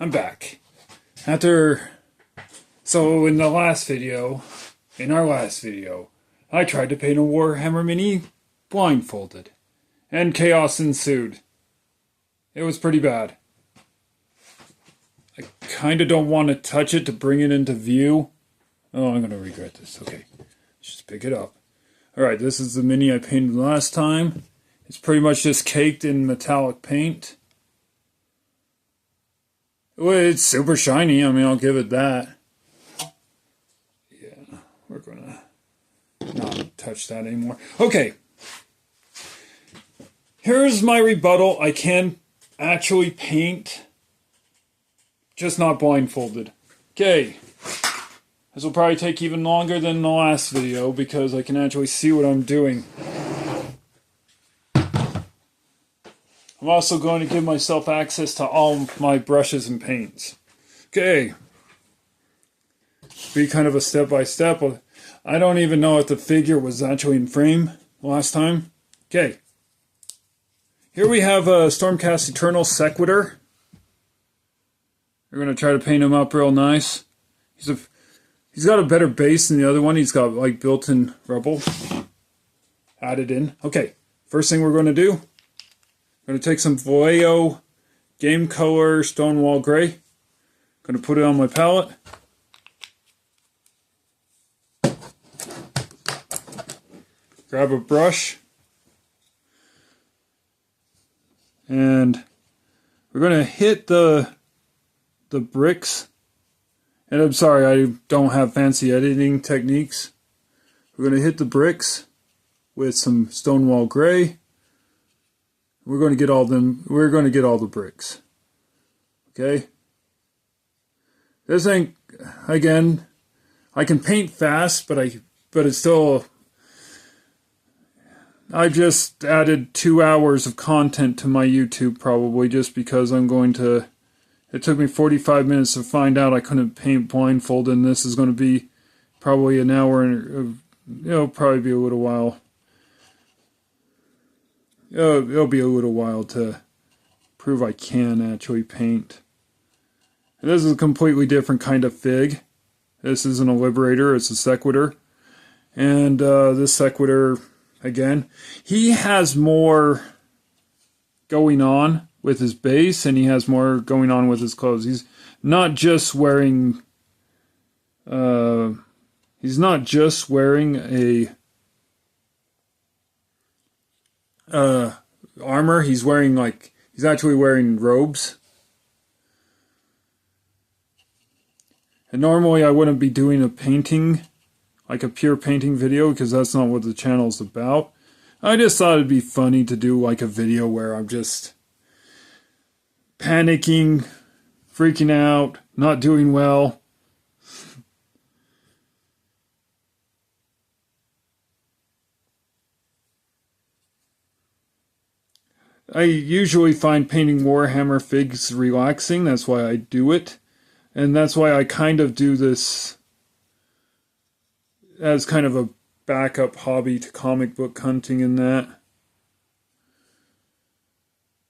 I'm back. So in our last video, I tried to paint a Warhammer mini blindfolded, and chaos ensued. It was pretty bad. I kind of don't want to touch it to bring it into view. Oh, I'm going to regret this. Okay, let's just pick it up. Alright, this is the mini I painted last time. It's pretty much just caked in metallic paint. Well, it's super shiny, I mean, I'll give it that. Yeah, we're gonna not touch that anymore. Okay. Here's my rebuttal. I can actually paint, just not blindfolded. Okay. This will probably take even longer than the last video because I can actually see what I'm doing. I'm also going to give myself access to all my brushes and paints. Okay. Be kind of a step-by-step. I don't even know if the figure was actually in frame last time. Okay. Here we have a Stormcast Eternal Sequitur. We're going to try to paint him up real nice. He's got a better base than the other one. He's got like built-in rubble added in. Okay. First thing we're going to do. I'm going to take some Vallejo Game Color Stonewall Gray. Going to put it on my palette. Grab a brush. And we're going to hit the bricks. And I'm sorry, I don't have fancy editing techniques. We're going to hit the bricks with some Stonewall Gray. We're going to get all them. We're going to get all the bricks. Okay. This ain't, again, I can paint fast, but it's still. I just added 2 hours of content to my YouTube probably just because I'm going to. It took me 45 minutes to find out I couldn't paint blindfolded, and this is going to be probably an hour, and it'll probably be a little while. It'll be a little while to prove I can actually paint. And this is a completely different kind of fig. This isn't a Liberator, it's a Sequitur. And this Sequitur, again, he has more going on with his base, and he has more going on with his clothes. He's not just wearing a armor. He's actually wearing robes. And normally I wouldn't be doing a painting, like a pure painting video, because that's not what the channel's about. I just thought it'd be funny to do like a video where I'm just panicking, freaking out, not doing well. I usually find painting Warhammer figs relaxing, that's why I do it. And that's why I kind of do this as kind of a backup hobby to comic book hunting and that.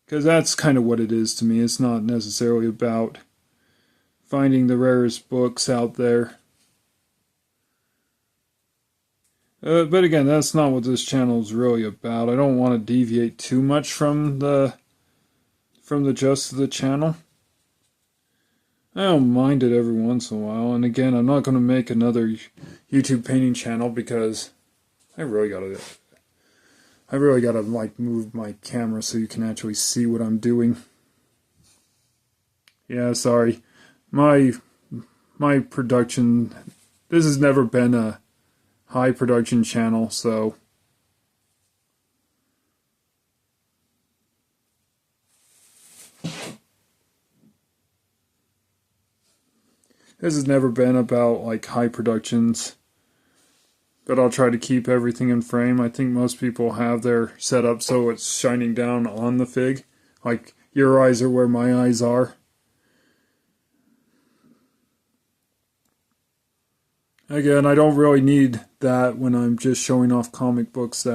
Because that's kind of what it is to me. It's not necessarily about finding the rarest books out there. But again, that's not what this channel is really about. I don't want to deviate too much from the gist of the channel. I don't mind it every once in a while. And again, I'm not going to make another YouTube painting channel because I really gotta like move my camera so you can actually see what I'm doing. Yeah, sorry. My production, this has never been a high production channel, so this has never been about like high productions, but I'll try to keep everything in frame. I think most people have their setup so it's shining down on the fig, like your eyes are where my eyes are. Again, I don't really need that when I'm just showing off comic books.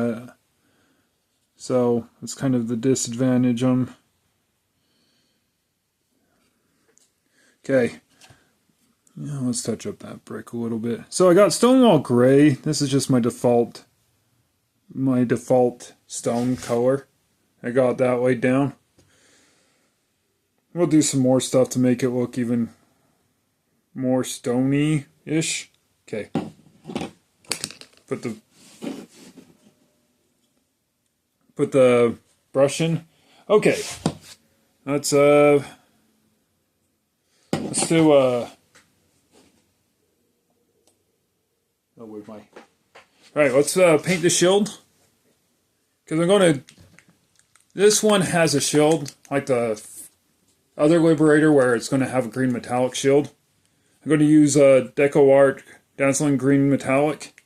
So it's kind of the disadvantage. Okay. Yeah, let's touch up that brick a little bit. So I got Stonewall Gray. This is just my default stone color. I got that laid down. We'll do some more stuff to make it look even more stony-ish. Okay. Put the brush in. Okay. Let's do oh, where's my... Alright, let's paint the shield. Because I'm going to... This one has a shield, like the other Liberator, where it's going to have a green metallic shield. I'm going to use Deco Art Dazzling Green Metallic.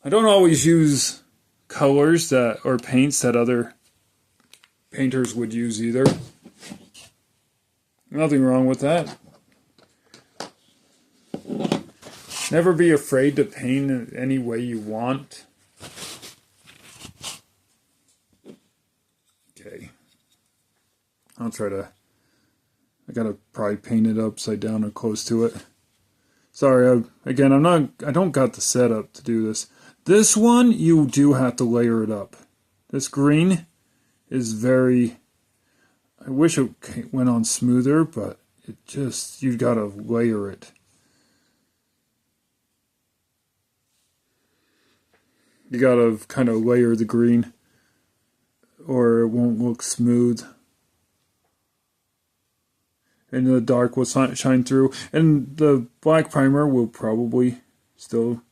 I don't always use colors that or paints that other painters would use either. Nothing wrong with that. Never be afraid to paint it any way you want. Okay. I'll try to... I gotta probably paint it upside down or close to it. Sorry, I don't got the setup to do this. This one, you do have to layer it up. This green is very... I wish it went on smoother, but it just... You gotta layer it. You gotta kind of layer the green, or it won't look smooth. And the dark will shine through. And the black primer will probably still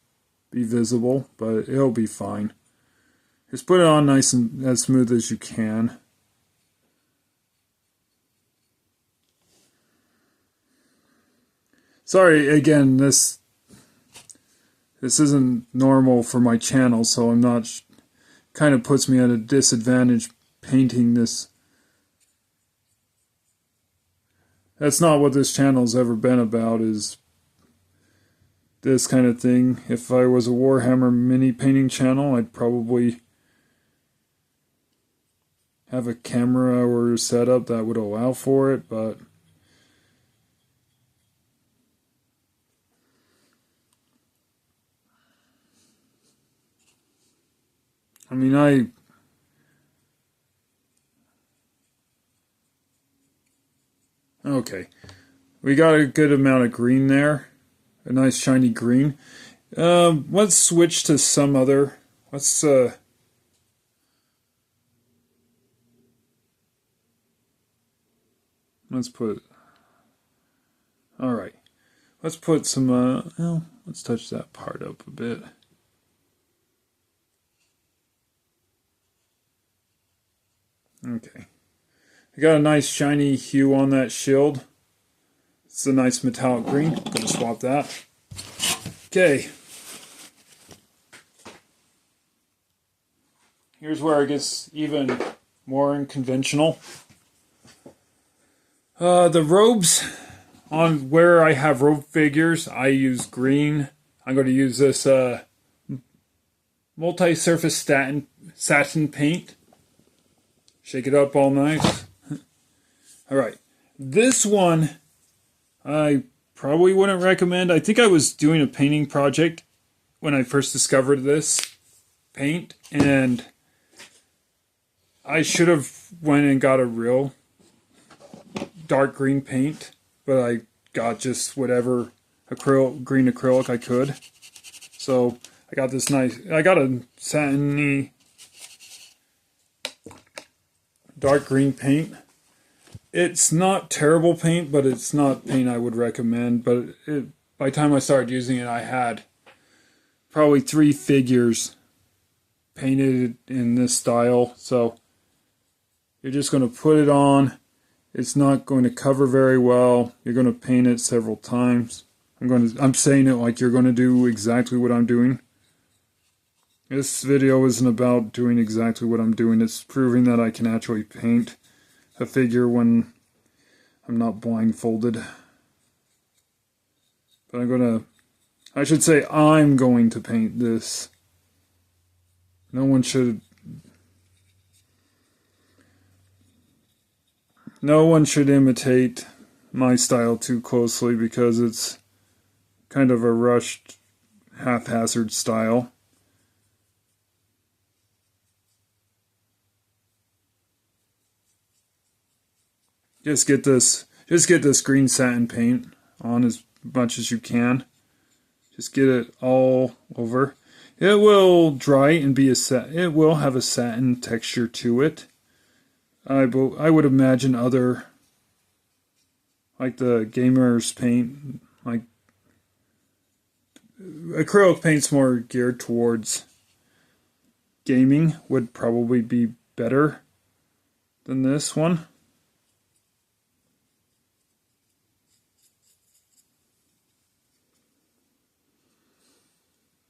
be visible, but it'll be fine. Just put it on nice and as smooth as you can. Sorry, again, this isn't normal for my channel, so I'm not... kind of puts me at a disadvantage painting this. That's not what this channel's ever been about, is this kind of thing. If I was a Warhammer mini painting channel, I'd probably have a camera or a setup that would allow for it, but I mean, okay. We got a good amount of green there. A nice shiny green. Let's switch to some other... Let's put... Alright. Let's put some... well, let's touch that part up a bit. Okay. I got a nice shiny hue on that shield. It's a nice metallic green. I'm going to swap that. Okay. Here's where it gets even more unconventional. The robes, on where I have robe figures, I use green. I'm going to use this multi-surface satin paint. Shake it up all nice. Alright. This one, I probably wouldn't recommend. I think I was doing a painting project when I first discovered this paint, and I should have went and got a real dark green paint, but I got just whatever green acrylic I could. So I got this nice, I got a satiny dark green paint. It's not terrible paint, but it's not paint I would recommend. But by the time I started using it, I had probably 3 figures painted in this style. So you're just going to put it on. It's not going to cover very well. You're going to paint it several times. I'm saying it like you're going to do exactly what I'm doing. This video isn't about doing exactly what I'm doing. It's proving that I can actually paint a figure when I'm not blindfolded. But I should say I'm going to paint this. No one should... No one should imitate my style too closely because it's kind of a rushed, haphazard style. Just get this green satin paint on as much as you can. Just get it all over. It will dry and be it will have a satin texture to it. I would imagine other, like the gamers paint, like acrylic paint's more geared towards gaming, would probably be better than this one.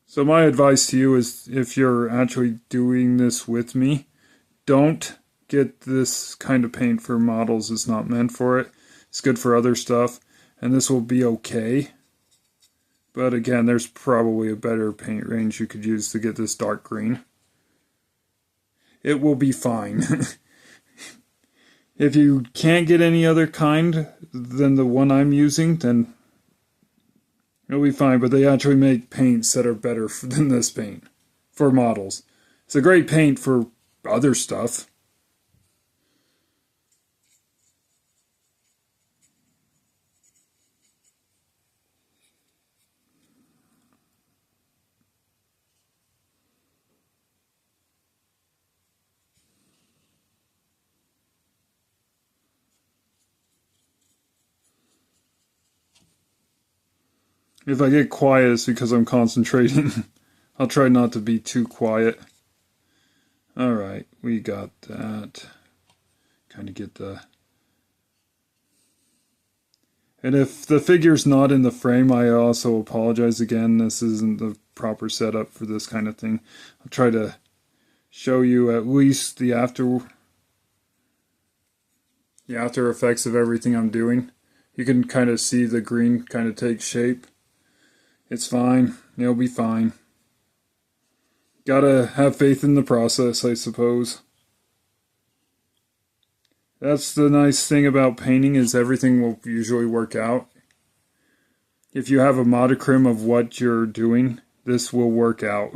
So my advice to you is, if you're actually doing this with me, don't get this kind of paint for models. It's not meant for it. It's good for other stuff, and this will be okay. But again, there's probably a better paint range you could use to get this dark green. It will be fine. If you can't get any other kind than the one I'm using, then it'll be fine. But they actually make paints that are better than this paint for models. It's a great paint for other stuff. If I get quiet, it's because I'm concentrating. I'll try not to be too quiet. Alright, we got that. Kind of get the... And if the figure's not in the frame, I also apologize again. This isn't the proper setup for this kind of thing. I'll try to show you at least the after effects of everything I'm doing. You can kind of see the green kind of take shape. It's fine. It'll be fine. Gotta have faith in the process, I suppose. That's the nice thing about painting, is everything will usually work out. If you have a modicum of what you're doing, this will work out.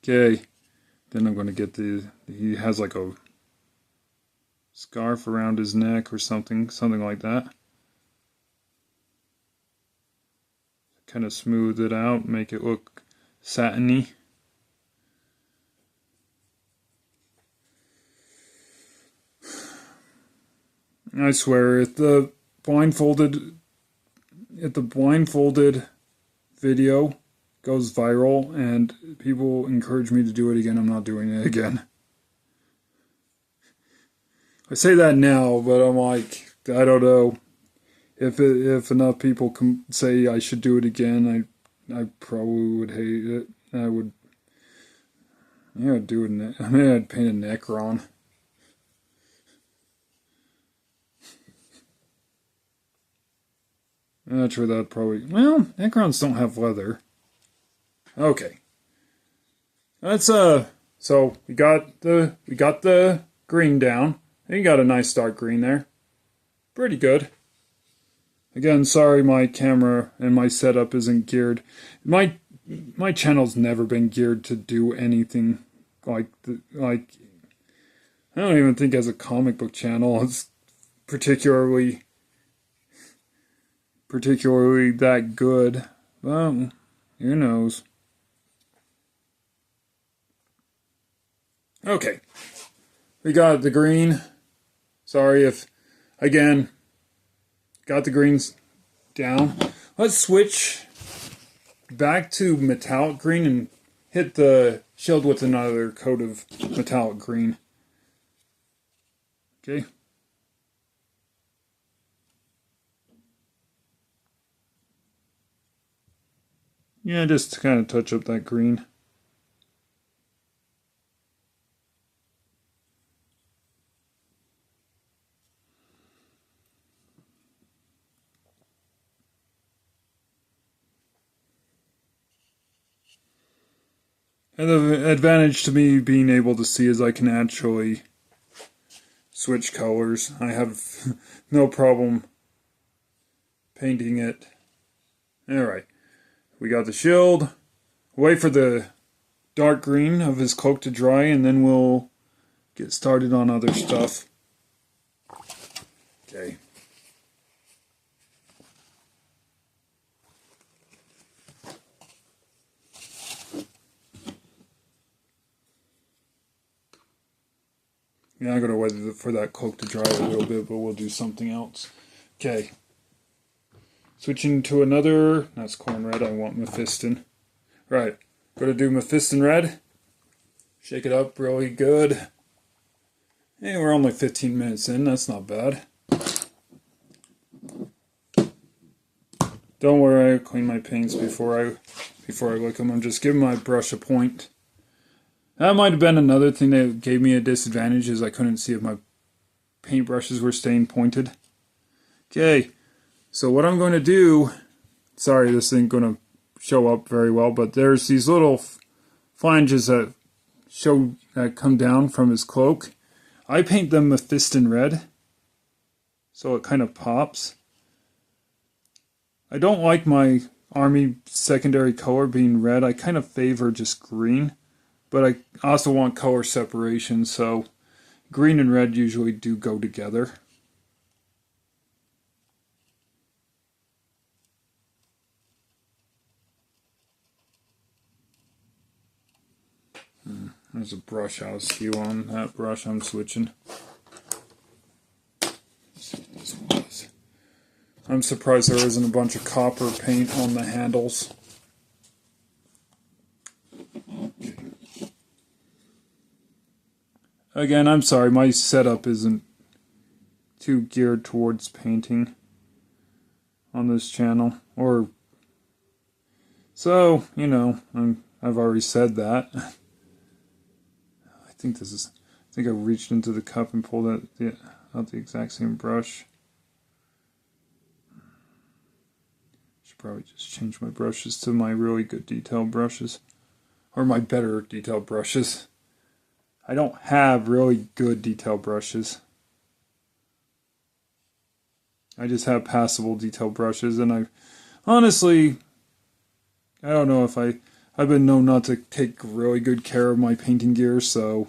Okay, then I'm going to get he has like a scarf around his neck or something like that. Kind of smooth it out, make it look satiny. I swear, if the blindfolded video goes viral and people encourage me to do it again, I'm not doing it again. I say that now, but I'm like, I don't know. If enough people say I should do it again, I probably would hate it. I would do it. I'd paint a Necron. Actually, that probably... Well, Necrons don't have leather. Okay. That's so we got the green down. And you got a nice dark green there. Pretty good. Again, sorry my camera and my setup isn't geared. My channel's never been geared to do anything like I don't even think as a comic book channel it's particularly that good. Well, who knows. Okay. We got the green. Sorry if, again, got the greens down. Let's switch back to metallic green and hit the shield with another coat of metallic green. Okay. Yeah, just to kind of touch up that green. And the advantage to me being able to see is I can actually switch colors. I have no problem painting it. Alright, we got the shield. Wait for the dark green of his cloak to dry, and then we'll get started on other stuff. Okay. Yeah, I'm going to wait for that cloak to dry a little bit, but we'll do something else. Okay. Switching to another, that's corn red, I want Mephiston. Right, going to do Mephiston red. Shake it up really good. Hey, we're only 15 minutes in, that's not bad. Don't worry, I clean my paints before I lick them. I'm just giving my brush a point. That might have been another thing that gave me a disadvantage, is I couldn't see if my paintbrushes were staying pointed. Okay, so what I'm going to do, sorry this ain't going to show up very well, but there's these little flanges that come down from his cloak. I paint them Mephiston red, so it kind of pops. I don't like my army secondary color being red. I kind of favor just green. But I also want color separation, so green and red usually do go together. There's a brush out of skew on that brush I'm switching. I'm surprised there isn't a bunch of copper paint on the handles. Again, I'm sorry, my setup isn't too geared towards painting on this channel. So, you know, I've already said that. I think I reached into the cup and pulled out the exact same brush. Should probably just change my brushes to my really good detail brushes. Or my better detail brushes. I don't have really good detail brushes. I just have passable detail brushes, and I honestly, I don't know if I've been known not to take really good care of my painting gear, so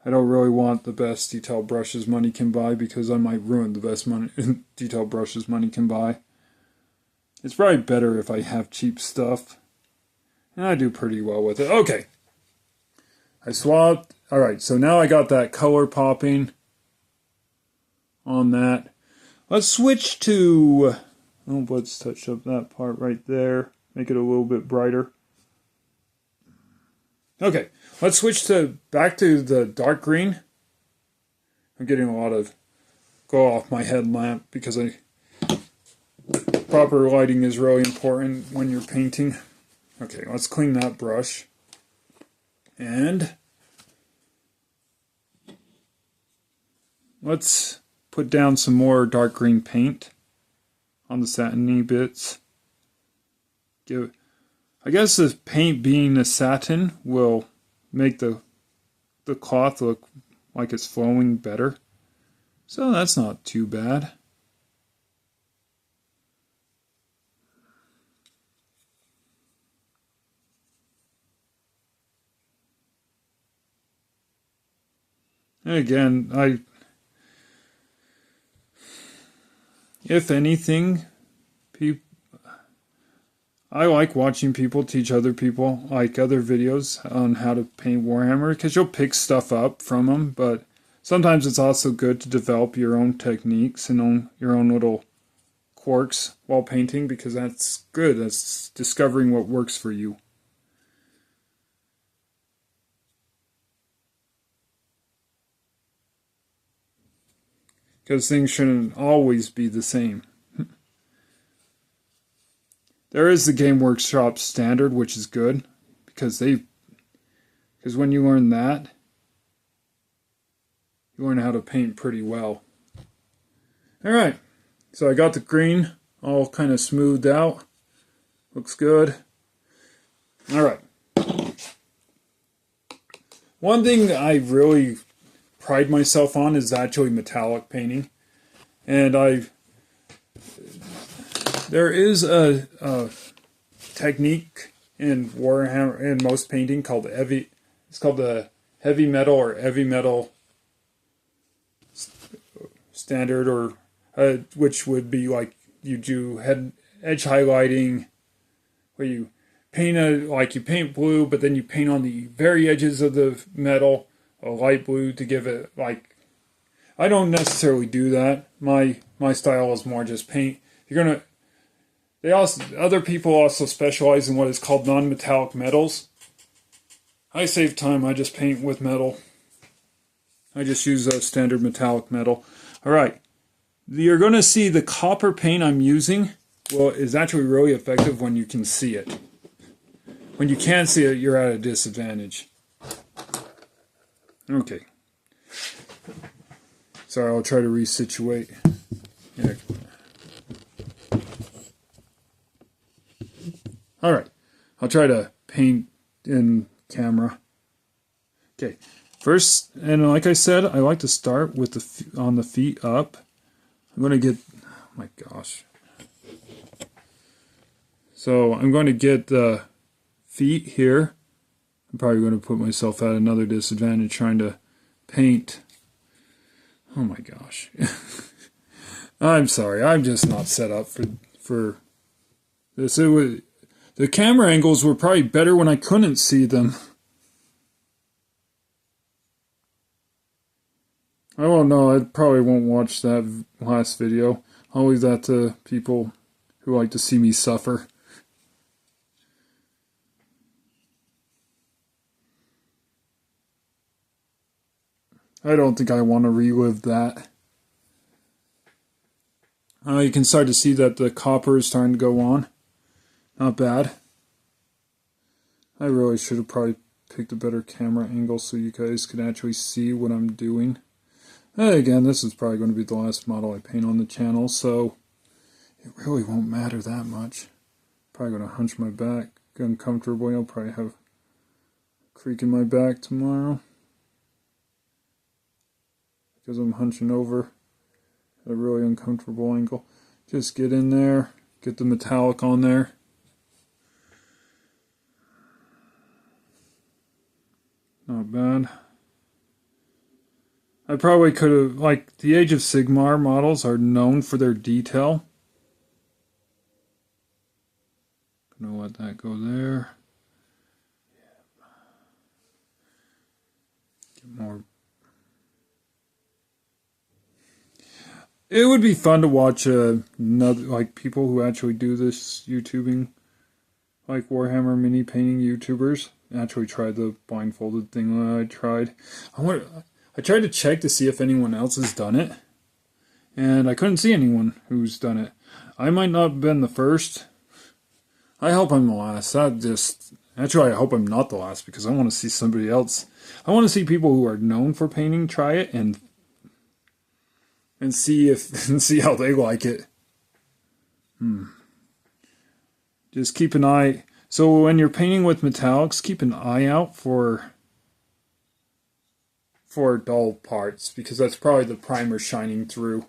I don't really want the best detail brushes money can buy, because I might ruin the best detail brushes money can buy. It's probably better if I have cheap stuff, and I do pretty well with it. Okay. I swapped. Alright, so now I got that color popping on that. Let's switch to... Oh, let's touch up that part right there. Make it a little bit brighter. Okay, let's switch back to the dark green. I'm getting a lot of glow off my headlamp because proper lighting is really important when you're painting. Okay, let's clean that brush. And let's put down some more dark green paint on the satiny bits. I guess the paint being a satin will make the cloth look like it's flowing better. So that's not too bad. And again, if anything, I like watching people teach other people, like other videos on how to paint Warhammer, because you'll pick stuff up from them, but sometimes it's also good to develop your own techniques and your own little quirks while painting, because that's good. That's discovering what works for you. Because things shouldn't always be the same. There is the Game Workshop standard, which is good, because when you learn that, you learn how to paint pretty well. Alright, so I got the green all kind of smoothed out. Looks good. Alright. One thing I really pride myself on is actually metallic painting. And there is a technique in Warhammer, in most painting, called it's called the heavy metal or heavy metal standard, or which would be like you do edge highlighting, where you paint you paint blue, but then you paint on the very edges of the metal a light blue to give it like. I don't necessarily do that. My style is more just paint. Other people also specialize in what is called non-metallic metals. I save time. I just paint with metal. I just use a standard metallic metal. All right, you're going to see the copper paint I'm using. Well, is actually really effective when you can see it. When you can't see it, you're at a disadvantage. Okay. Sorry, I'll try to resituate. Yeah. All right, I'll try to paint in camera. Okay, first, and like I said, I like to start with on the feet up. I'm going to get, oh my gosh. So I'm going to get the feet here. I'm probably going to put myself at another disadvantage trying to paint. Oh my gosh. I'm sorry, I'm just not set up for this. The camera angles were probably better when I couldn't see them. I don't know, I probably won't watch that last video. I'll leave that to people who like to see me suffer. I don't think I want to relive that. You can start to see that the copper is starting to go on. Not bad. I really should have probably picked a better camera angle so you guys could actually see what I'm doing. Again, this is probably going to be the last model I paint on the channel, so it really won't matter that much. Probably going to hunch my back uncomfortably. I'll probably have a creak in my back tomorrow, because I'm hunching over at a really uncomfortable angle. Just get in there, get the metallic on there. Not bad. I probably could have, like, the Age of Sigmar models are known for their detail. Gonna let that go there. Get more. It would be fun to watch like people who actually do this YouTubing, like Warhammer mini painting YouTubers. Actually tried the blindfolded thing that I tried. I tried to check to see if anyone else has done it, and I couldn't see anyone who's done it. I might not have been the first. I hope I'm the last. Actually, I hope I'm not the last, because I want to see somebody else. I want to see people who are known for painting try it and see how they like it. Just keep an eye. So when you're painting with metallics, keep an eye out for dull parts, because that's probably the primer shining through.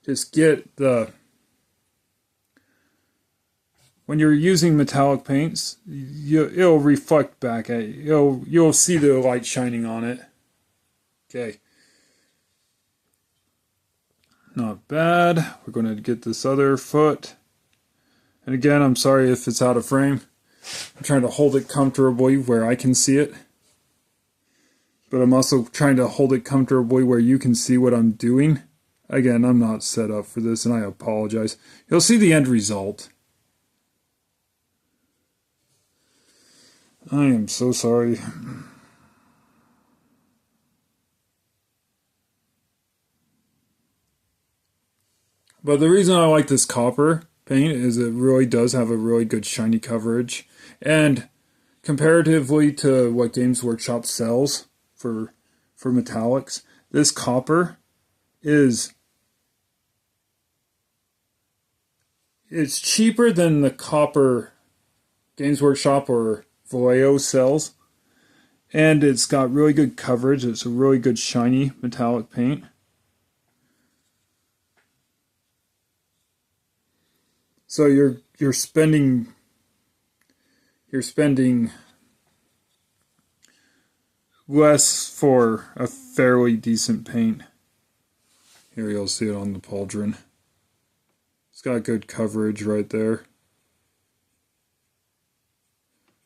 Just get when you're using metallic paints, it'll reflect back at you. You'll see the light shining on it. Okay. Not bad. We're going to get this other foot. And again, I'm sorry if it's out of frame. I'm trying to hold it comfortably where I can see it. But I'm also trying to hold it comfortably where you can see what I'm doing. Again, I'm not set up for this, and I apologize. You'll see the end result. I am so sorry. But the reason I like this copper paint is it really does have a really good shiny coverage. And comparatively to what Games Workshop sells for metallics, this copper it's cheaper than the copper Games Workshop or Vallejo sells. And it's got really good coverage. It's a really good shiny metallic paint. So you're spending less for a fairly decent paint. Here you'll see it on the pauldron. It's got good coverage right there.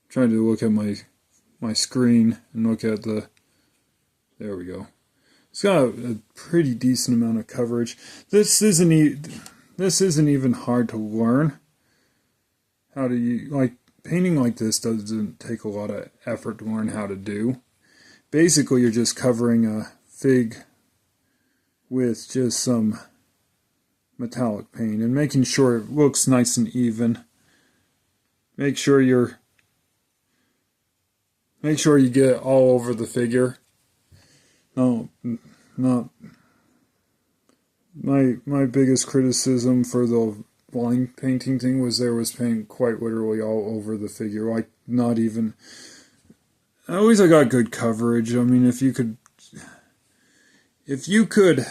I'm trying to look at my screen and look at the, there we go. It's got a pretty decent amount of coverage. This isn't even hard to learn how to use. Like, painting like this doesn't take a lot of effort to learn how to do. Basically, you're just covering a fig with just some metallic paint and making sure it looks nice and even. Make sure you get all over the figure. No, not my biggest criticism for the blind painting thing was there was paint quite literally all over the figure. Like, not even. At least I got good coverage. I mean, if you could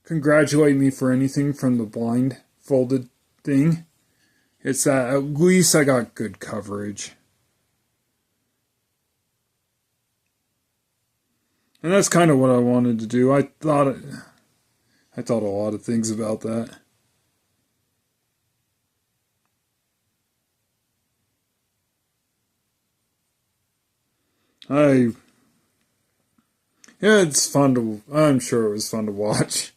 congratulate me for anything from the blindfolded thing, it's that at least I got good coverage. And that's kind of what I wanted to do. I thought a lot of things about that. Yeah, it's fun to, I'm sure it was fun to watch.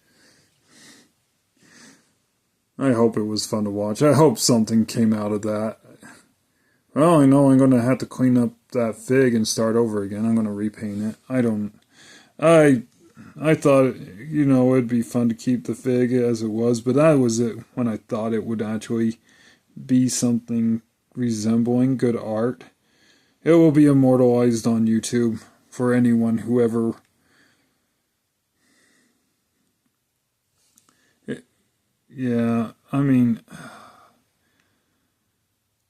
I hope it was fun to watch. I hope something came out of that. Well, I know I'm going to have to clean up that fig and start over again. I'm going to repaint it. I thought, it'd be fun to keep the fig as it was, but that was it when I thought it would actually be something resembling good art. It will be immortalized on YouTube for anyone who ever... Yeah, I mean...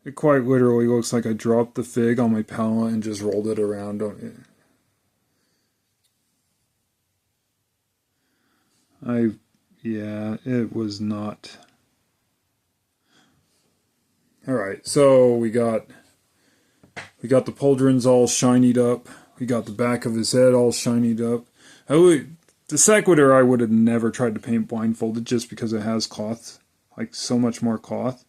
It quite literally looks like I dropped the fig on my palette and just rolled it around. Yeah, it was not... Alright, so we got the pauldrons all shinied up. We got the back of his head all shinied up. The sequitur I would have never tried to paint blindfolded just because it has cloth. Like, so much more cloth.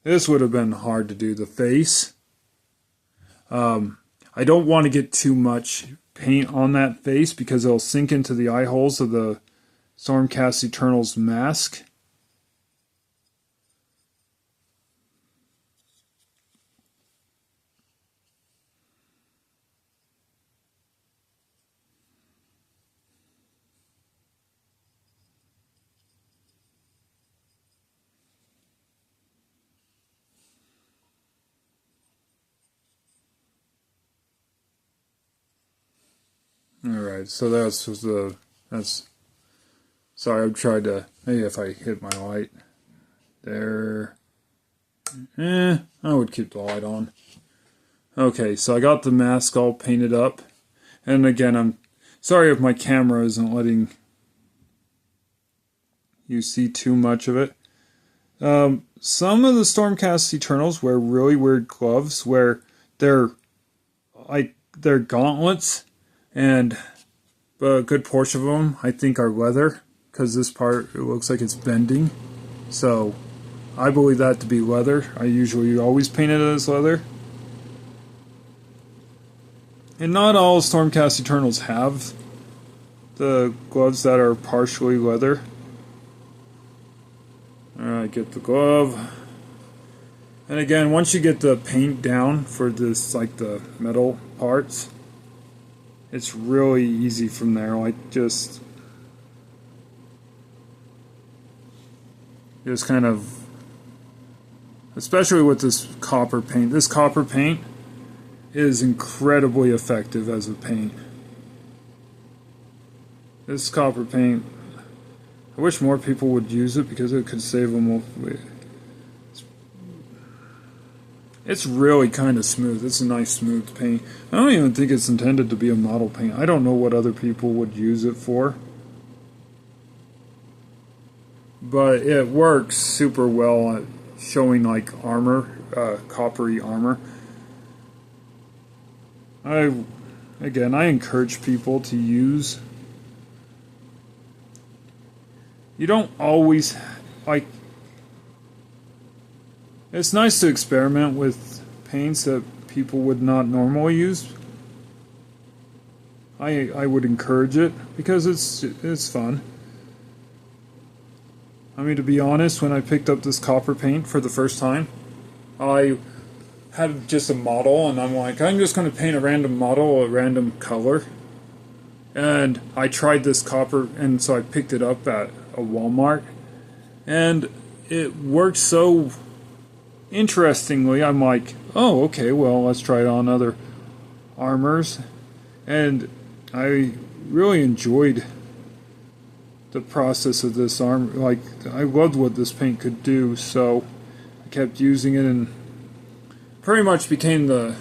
This would have been hard to do. The face. I don't want to get too much paint on that face because it'll sink into the eye holes of the Stormcast Eternal's mask. Alright, so that's... Sorry, I've tried to... Maybe if I hit my light. There. I would keep the light on. Okay, so I got the mask all painted up. And again, I'm sorry if my camera isn't letting you see too much of it. Some of the Stormcast Eternals wear really weird gloves where they're gauntlets. But a good portion of them, I think, are leather, because this part, it looks like it's bending. So, I believe that to be leather. I usually always paint it as leather. And not all Stormcast Eternals have the gloves that are partially leather. Alright, get the glove. And again, once you get the paint down for this, like the metal parts, it's really easy from there. Like, just kind of, especially with this copper paint. This copper paint is incredibly effective as a paint. This copper paint, I wish more people would use it because it could save them. It's really kind of smooth. It's a nice smooth paint. I don't even think it's intended to be a model paint. I don't know what other people would use it for. But it works super well at showing like armor, coppery armor. I encourage people to use. You don't always like. It's nice to experiment with paints that people would not normally use. I would encourage it because it's fun. I mean, to be honest, when I picked up this copper paint for the first time, I had just a model, and I'm like, I'm just going to paint a random model, a random color. And I tried this copper, and so I picked it up at a Walmart, and it worked so interestingly. I'm like, oh, okay, well, let's try it on other armors. And I really enjoyed the process of this armor. Like, I loved what this paint could do, so I kept using it and pretty much became the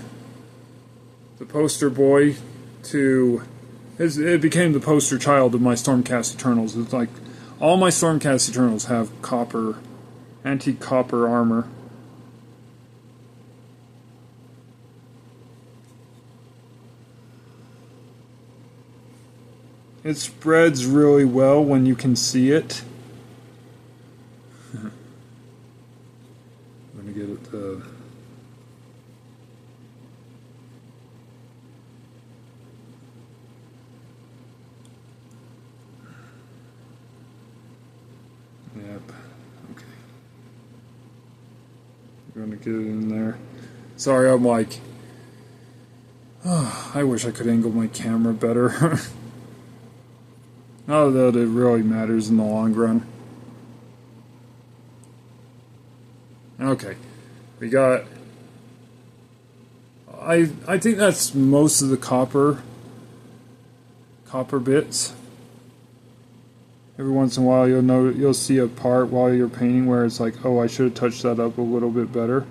poster boy to... It became the poster child of my Stormcast Eternals. It's like, all my Stormcast Eternals have copper, antique copper armor. It spreads really well when you can see it. I'm going to get it Yep. Okay. I'm going to get it in there. Sorry, I'm like... Oh, I wish I could angle my camera better. Not that it really matters in the long run. Okay, we got... I think that's most of the copper bits. Every once in a while you'll see a part while you're painting where it's like, oh, I should have touched that up a little bit better.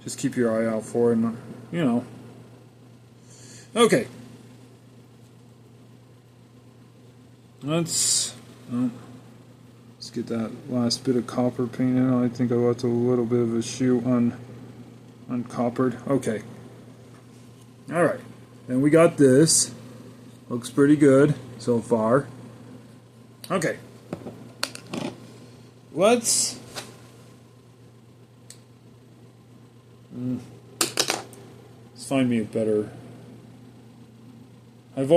Just keep your eye out for it, and, you know. Okay. Let's get that last bit of copper paint in. I think I left a little bit of a shoe uncoppered. Okay. Alright. Then we got this. Looks pretty good so far. Okay. Let's find me a better... I've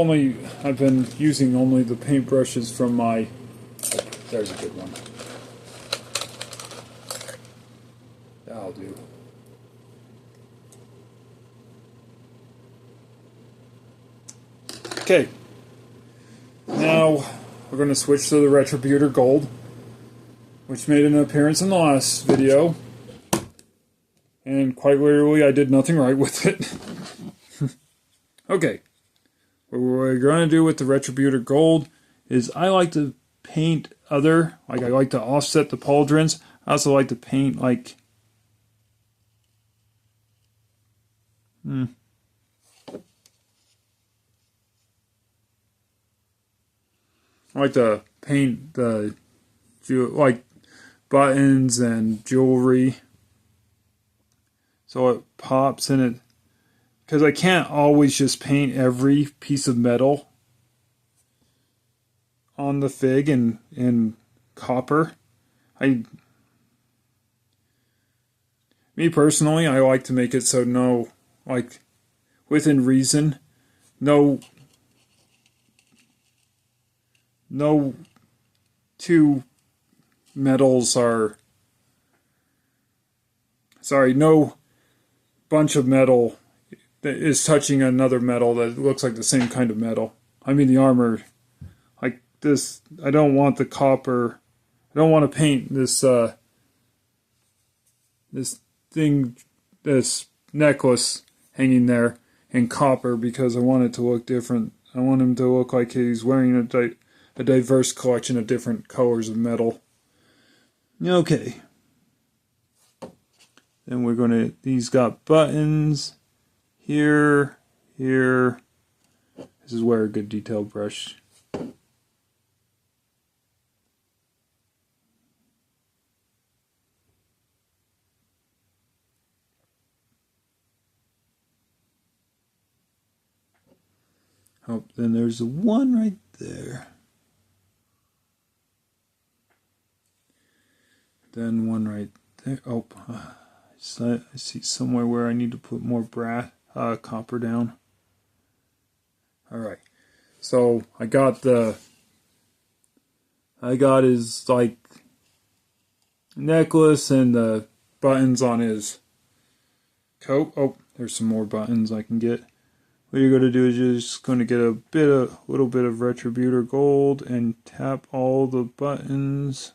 been using only the paintbrushes from my... Oh, there's a good one. That'll do. Okay. Now, we're going to switch to the Retributor Gold, which made an appearance in the last video. And quite literally, I did nothing right with it. Okay. What we're going to do with the Retributor Gold is I like to paint I like to offset the pauldrons. I also like to paint like... I like to paint the like buttons and jewelry so it pops in it. Because I can't always just paint every piece of metal on the fig in copper. Me personally, I like to make it so within reason, no two metals are... Sorry, no bunch of metal that is touching another metal that looks like the same kind of metal. I mean the armor, like this. I don't want the copper. I don't want to paint this this necklace hanging there in copper because I want it to look different. I want him to look like he's wearing a diverse collection of different colors of metal. Okay. Then we're gonna, these got buttons here, here. This is where a good detail brush. Oh, then there's the one right there. Then one right there. Oh, I see somewhere where I need to put more copper down. All right. So I got his like necklace and the buttons on his coat. Oh, there's some more buttons I can get. What you're going to do is you're just going to get a little bit of Retributor gold and tap all the buttons.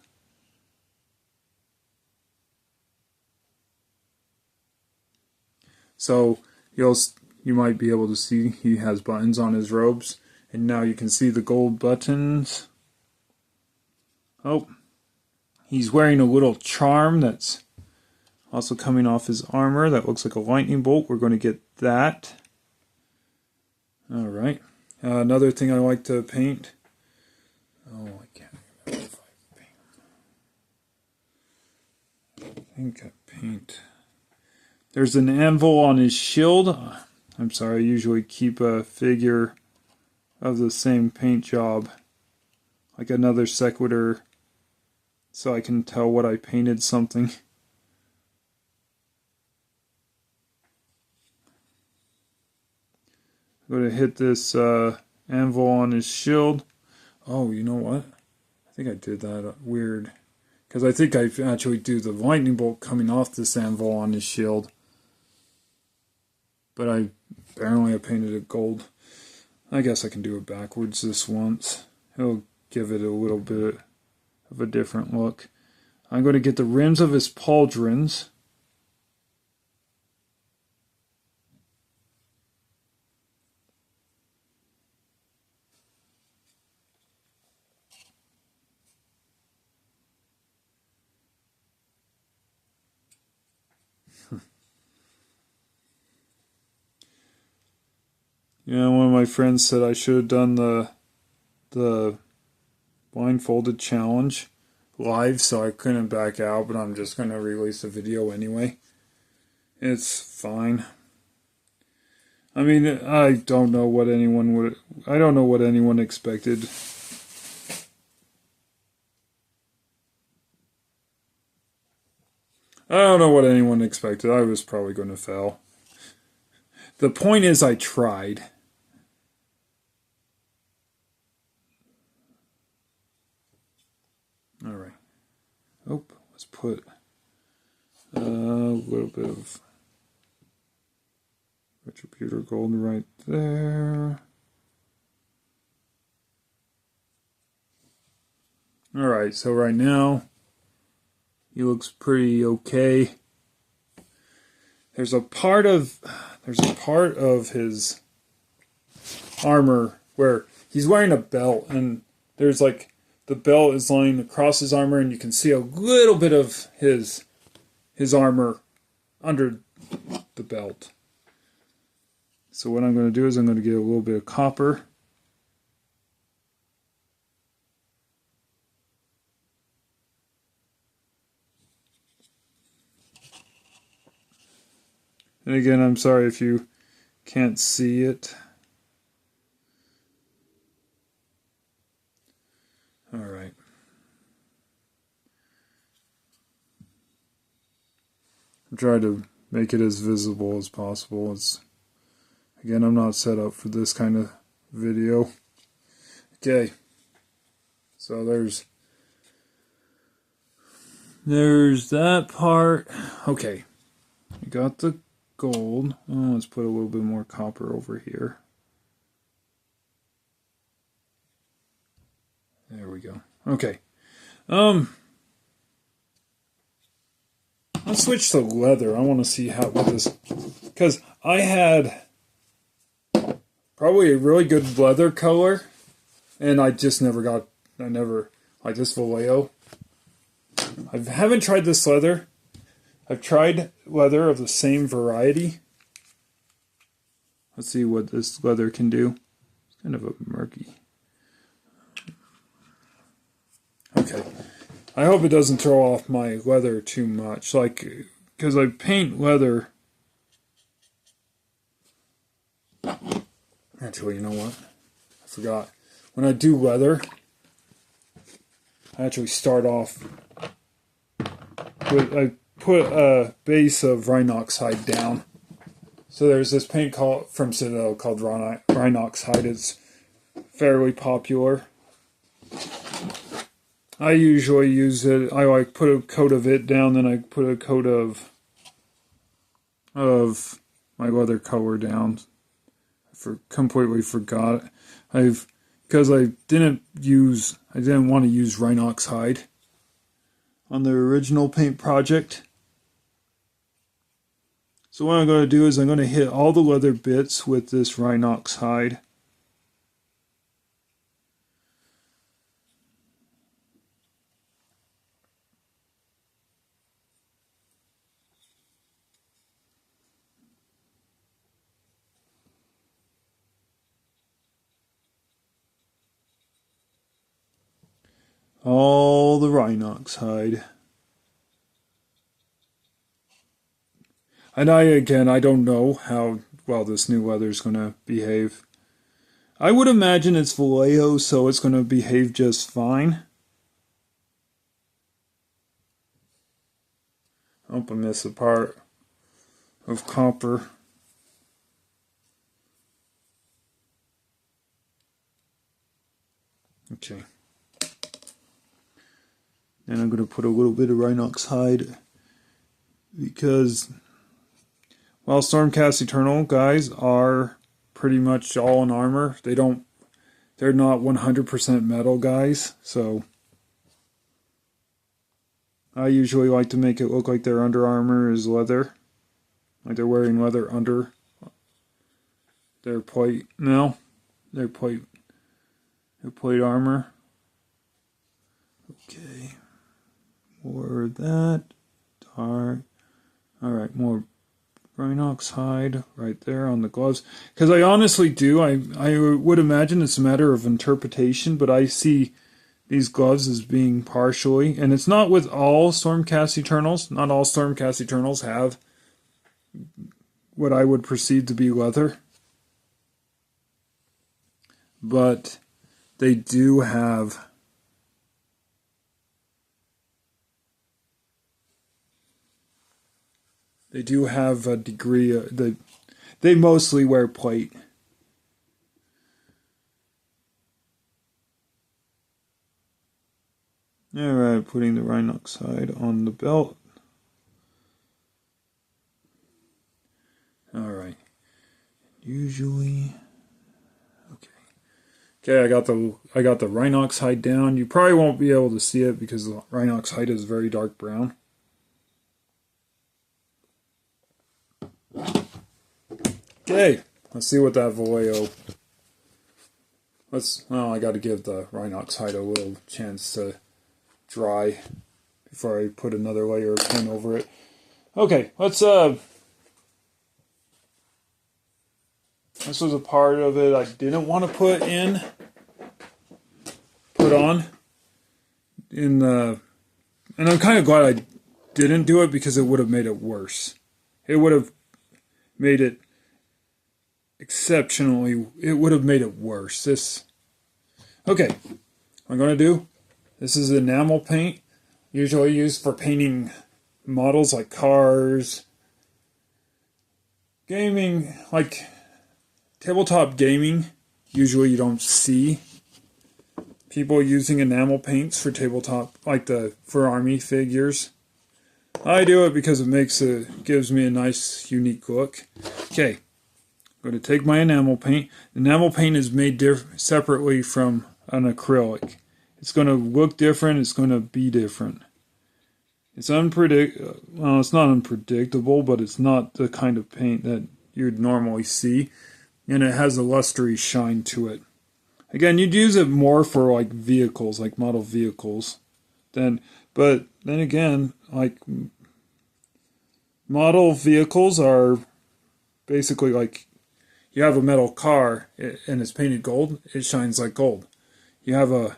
So you might be able to see he has buttons on his robes, and now you can see the gold buttons. Oh, he's wearing a little charm that's also coming off his armor that looks like a lightning bolt. We're going to get that. All right. Another thing I like to paint. Oh, I can't remember if I paint. I think I paint. There's an anvil on his shield. I'm sorry, I usually keep a figure of the same paint job, like another sequitur, so I can tell what I painted something. I'm going to hit this anvil on his shield. Oh, you know what? I think I did that weird. Because I think I actually do the lightning bolt coming off this anvil on his shield. But apparently I painted it gold. I guess I can do it backwards this once. It'll give it a little bit of a different look. I'm going to get the rims of his pauldrons. Yeah, one of my friends said I should have done the blindfolded challenge live, so I couldn't back out, but I'm just going to release a video anyway. It's fine. I mean, I don't know what anyone expected. I don't know what anyone expected. I was probably going to fail. The point is I tried. All right. Oh, let's put a little bit of Retributor gold right there. All right, so right now he looks pretty okay. There's a part of his armor where he's wearing a belt, and there's like the belt is lying across his armor, and you can see a little bit of his armor under the belt. So what I'm going to do is I'm going to get a little bit of copper. And again, I'm sorry if you can't see it. All right. I'm trying to make it as visible as possible. Again, I'm not set up for this kind of video. Okay. So there's that part. Okay. We got the gold. Oh, let's put a little bit more copper over here. There we go. Okay. Let's switch to leather. I want to see what this, because I had probably a really good leather color, and I never like this Vallejo. I haven't tried this leather. I've tried leather of the same variety. Let's see what this leather can do. It's kind of a murky. Okay. I hope it doesn't throw off my leather too much. Like, because I paint leather. Actually, you know what? I forgot. When I do leather, I actually start off with, I put a base of Rhinox hide down. So there's this paint from Citadel called Rhinox hide. It's fairly popular. I usually use it. I like put a coat of it down, then I put a coat of my leather color down. Completely forgot. Because I didn't want to use Rhinox hide on the original paint project. So what I'm going to do is I'm going to hit all the leather bits with this Rhinox hide. All the Rhinox hide. And I don't know how well this new leather is going to behave. I would imagine it's Vallejo, so it's going to behave just fine. I hope I miss a part of copper. Okay. And I'm going to put a little bit of Rhinox hide because, while Stormcast Eternal guys are pretty much all in armor, they're not 100% metal guys, so I usually like to make it look like their under armor is leather, like they're wearing leather under their plate their plate armor. Okay. More of that. Dark. Alright, more Rhinox hide right there on the gloves. Because I honestly do. I would imagine it's a matter of interpretation, but I see these gloves as being partially. And it's not with all Stormcast Eternals. Not all Stormcast Eternals have what I would perceive to be leather. But they do have a degree of they mostly wear plate. Alright, putting the Rhinox hide on the belt. Alright. Usually okay, I got the Rhinox hide down. You probably won't be able to see it because the Rhinox hide is very dark brown. Okay, let's see what that Vallejo. I got to give the Rhinox hide a little chance to dry before I put another layer of paint over it. Okay, let's this was a part of it I didn't want to put on in the, and I'm kind of glad I didn't do it because it would have made it worse. It would have made it it would have made it worse. Okay, what I'm going to do, this is enamel paint, usually used for painting models like cars, gaming, like tabletop gaming. Usually you don't see people using enamel paints for tabletop, like for army figures. I do it because it gives me a nice, unique look. Okay, I'm going to take my enamel paint. Enamel paint is made separately from an acrylic. It's going to look different. It's going to be different. It's well, it's not unpredictable, but it's not the kind of paint that you'd normally see, and it has a lustery shine to it. Again, you'd use it more for like vehicles, like model vehicles, but then again, like Model vehicles are basically like you have a metal car and it's painted gold, it shines like gold. You have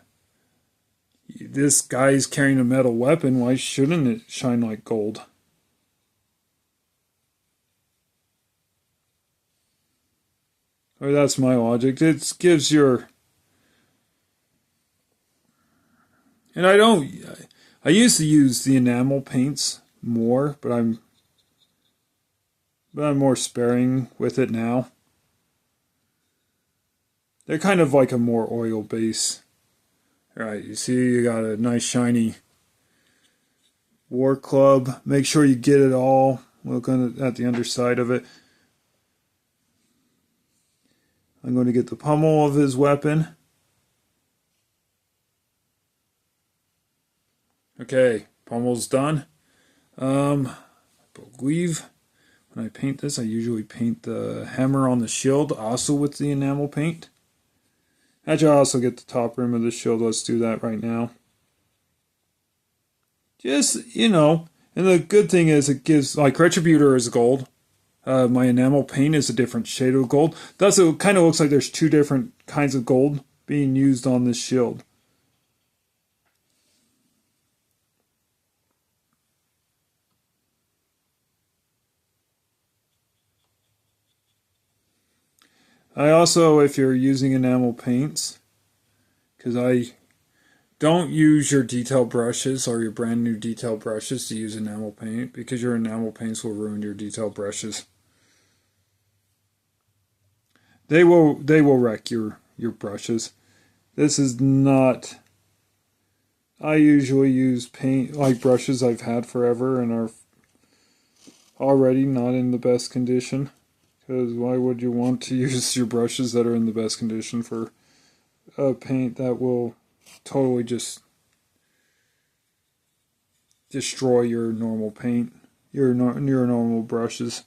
this guy's carrying a metal weapon, why shouldn't it shine like gold? Or that's my logic. It gives your... And I used to use the enamel paints more, but I'm more sparing with it now. They're kind of like a more oil base. Alright, you see you got a nice shiny war club. Make sure you get it all. Look at the underside of it. I'm going to get the pommel of his weapon. Okay, pommel's done. I believe when I paint this, I usually paint the hammer on the shield also with the enamel paint. Actually, I'll also get the top rim of the shield. Let's do that right now. Just, you know, and the good thing is it gives, like, Retributor is gold. My enamel paint is a different shade of gold. Thus, it kind of looks like there's two different kinds of gold being used on this shield. I also, if you're using enamel paints, because I don't use your detail brushes or your brand new detail brushes to use enamel paint, because your enamel paints will ruin your detail brushes. They will wreck your brushes. This is not... I usually use paint like brushes I've had forever and are already not in the best condition. Because why would you want to use your brushes that are in the best condition for a paint that will totally just destroy your normal paint, your normal brushes.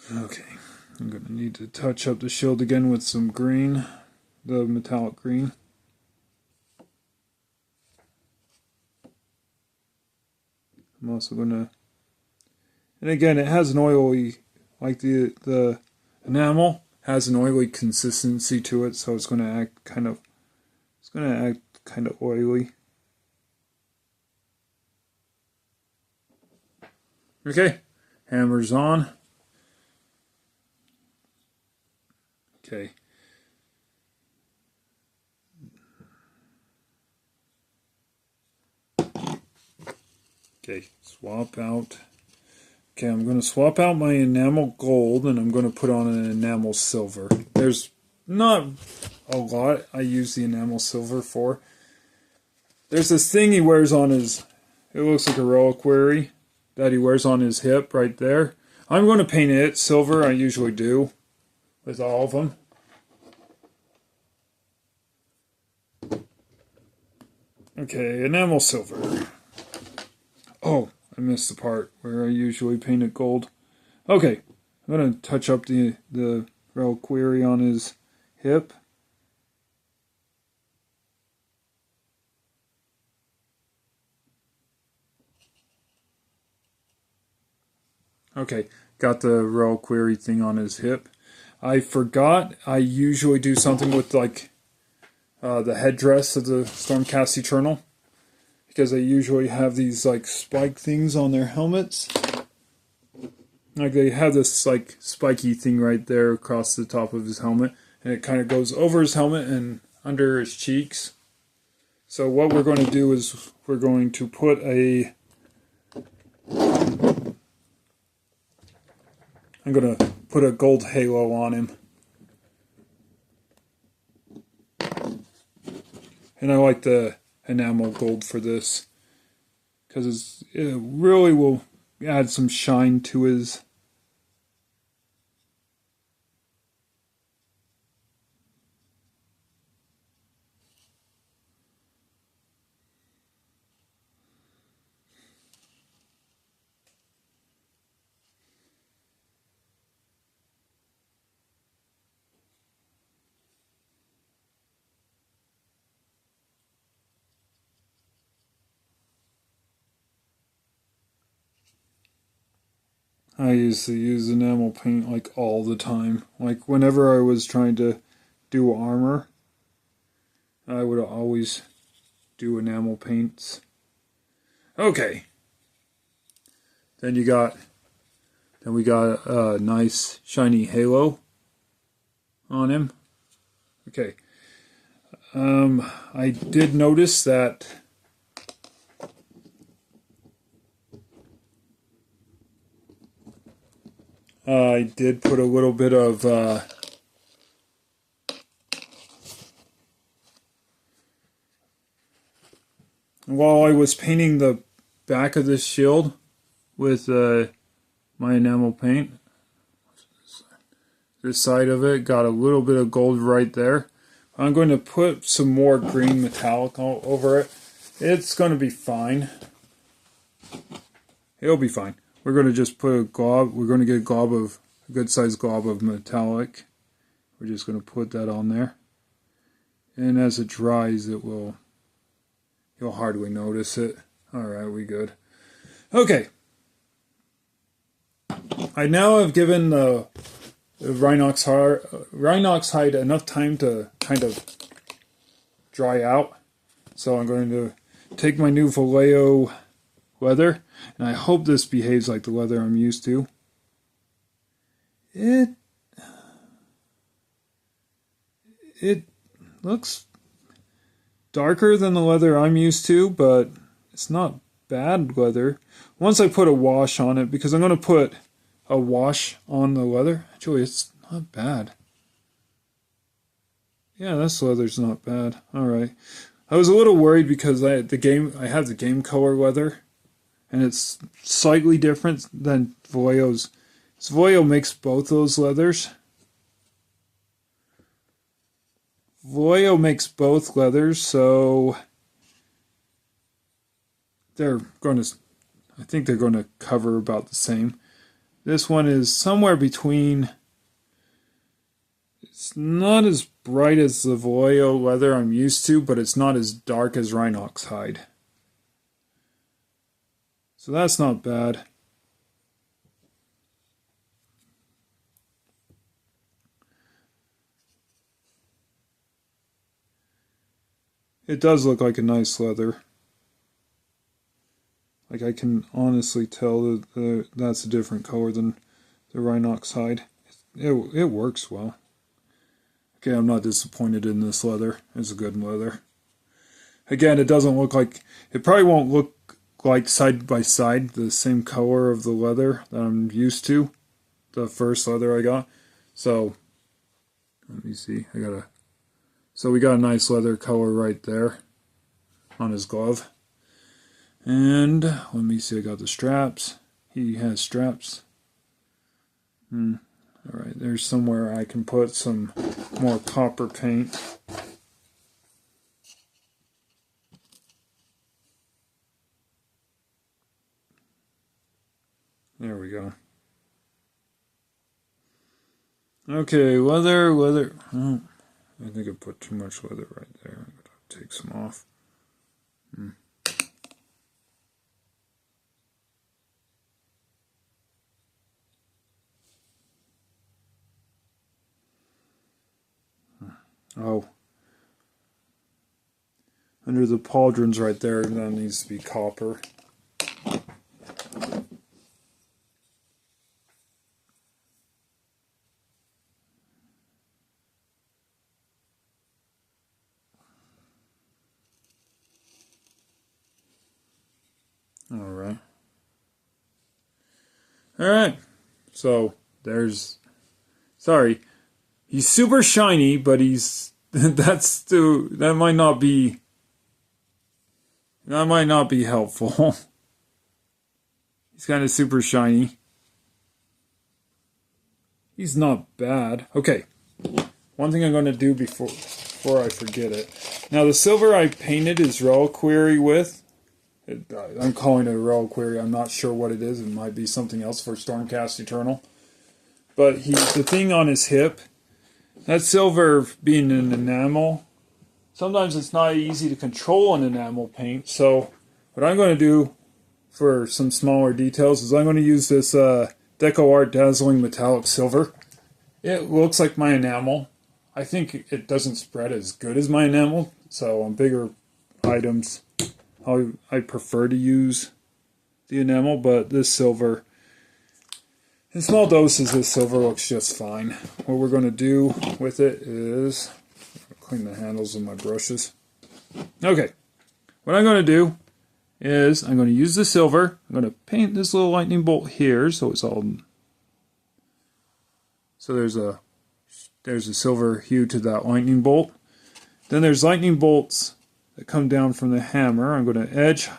Okay, I'm going to need to touch up the shield again with some green, the metallic green. I'm also going to, and again, it has an oily, like the enamel has an oily consistency to it, so it's going to act kind of, oily. Okay, hammer's on. Okay. Okay, swap out. Okay, I'm going to swap out my enamel gold and I'm going to put on an enamel silver. There's not a lot I use the enamel silver for. There's this thing he wears on his, it looks like a reliquary that he wears on his hip right there. I'm going to paint it silver, I usually do, with all of them. Okay, enamel silver. Oh, I missed the part where I usually paint it gold. Okay, I'm going to touch up the reliquary on his hip. Okay, got the reliquary thing on his hip. I forgot I usually do something with like the headdress of the Stormcast Eternal, because they usually have these like spike things on their helmets. Like they have this like spiky thing right there across the top of his helmet, and it kind of goes over his helmet and under his cheeks. So what we're going to do is we're going to put I'm going to put a gold halo on him. And I like the enamel gold for this, because it really will add some shine to his... I used to use enamel paint like all the time. Like whenever I was trying to do armor, I would always do enamel paints. Okay. Then we got a nice shiny halo on him. Okay. I did notice that I did put a little bit of while I was painting the back of this shield with my enamel paint, this side of it got a little bit of gold right there. I'm going to put some more green metallic over it. It's going to be fine. It'll be fine. We're going to just put a glob. We're going to get a good sized glob of metallic. We're just going to put that on there. And as it dries, you'll hardly notice it. Alright, we good. Okay. I now have given the Rhinox hide enough time to kind of dry out. So I'm going to take my new Vallejo leather, and I hope this behaves like the leather I'm used to. It looks darker than the leather I'm used to, but it's not bad leather. Once I put a wash on it, because I'm going to put a wash on the leather. Actually, it's not bad. Yeah, this leather's not bad. Alright. I was a little worried because I have the game color leather, and it's slightly different than Vallejo's. So Vallejo makes both those leathers. Vallejo makes both leathers, so I think they're going to cover about the same. This one is somewhere between. It's not as bright as the Vallejo leather I'm used to, but it's not as dark as Rhinox hide. So that's not bad. It does look like a nice leather. Like I can honestly tell that that's a different color than the Rhinox hide. It works well. Okay, I'm not disappointed in this leather. It's a good leather. Again, it doesn't look like, it probably won't look like side by side the same color of the leather that I'm used to. The first leather I got. So, let me see. So we got a nice leather color right there on his glove. And let me see, I got the straps. He has straps. Alright, there's somewhere I can put some more copper paint. There we go. Okay, leather. Oh, I think I put too much leather right there. I'm going to take some off. Oh. Under the pauldrons right there, that needs to be copper. Alright. So, sorry. He's super shiny, but that might not be helpful. He's kind of super shiny. He's not bad. Okay. One thing I'm going to do before I forget it. Now the silver I painted his reliquary with. I'm calling it a reliquary. I'm not sure what it is. It might be something else for Stormcast Eternal. But the thing on his hip, that silver being an enamel, sometimes it's not easy to control an enamel paint. So what I'm going to do for some smaller details is I'm going to use this Deco Art Dazzling Metallic Silver. It looks like my enamel. I think it doesn't spread as good as my enamel, so on bigger items I prefer to use the enamel, but this silver, in small doses, this silver looks just fine. What we're going to do with it is clean the handles of my brushes. Okay, what I'm going to do is I'm going to use the silver. I'm going to paint this little lightning bolt here, so it's all. So there's a silver hue to that lightning bolt. Then there's lightning bolts that come down from the hammer. I'm going to edge,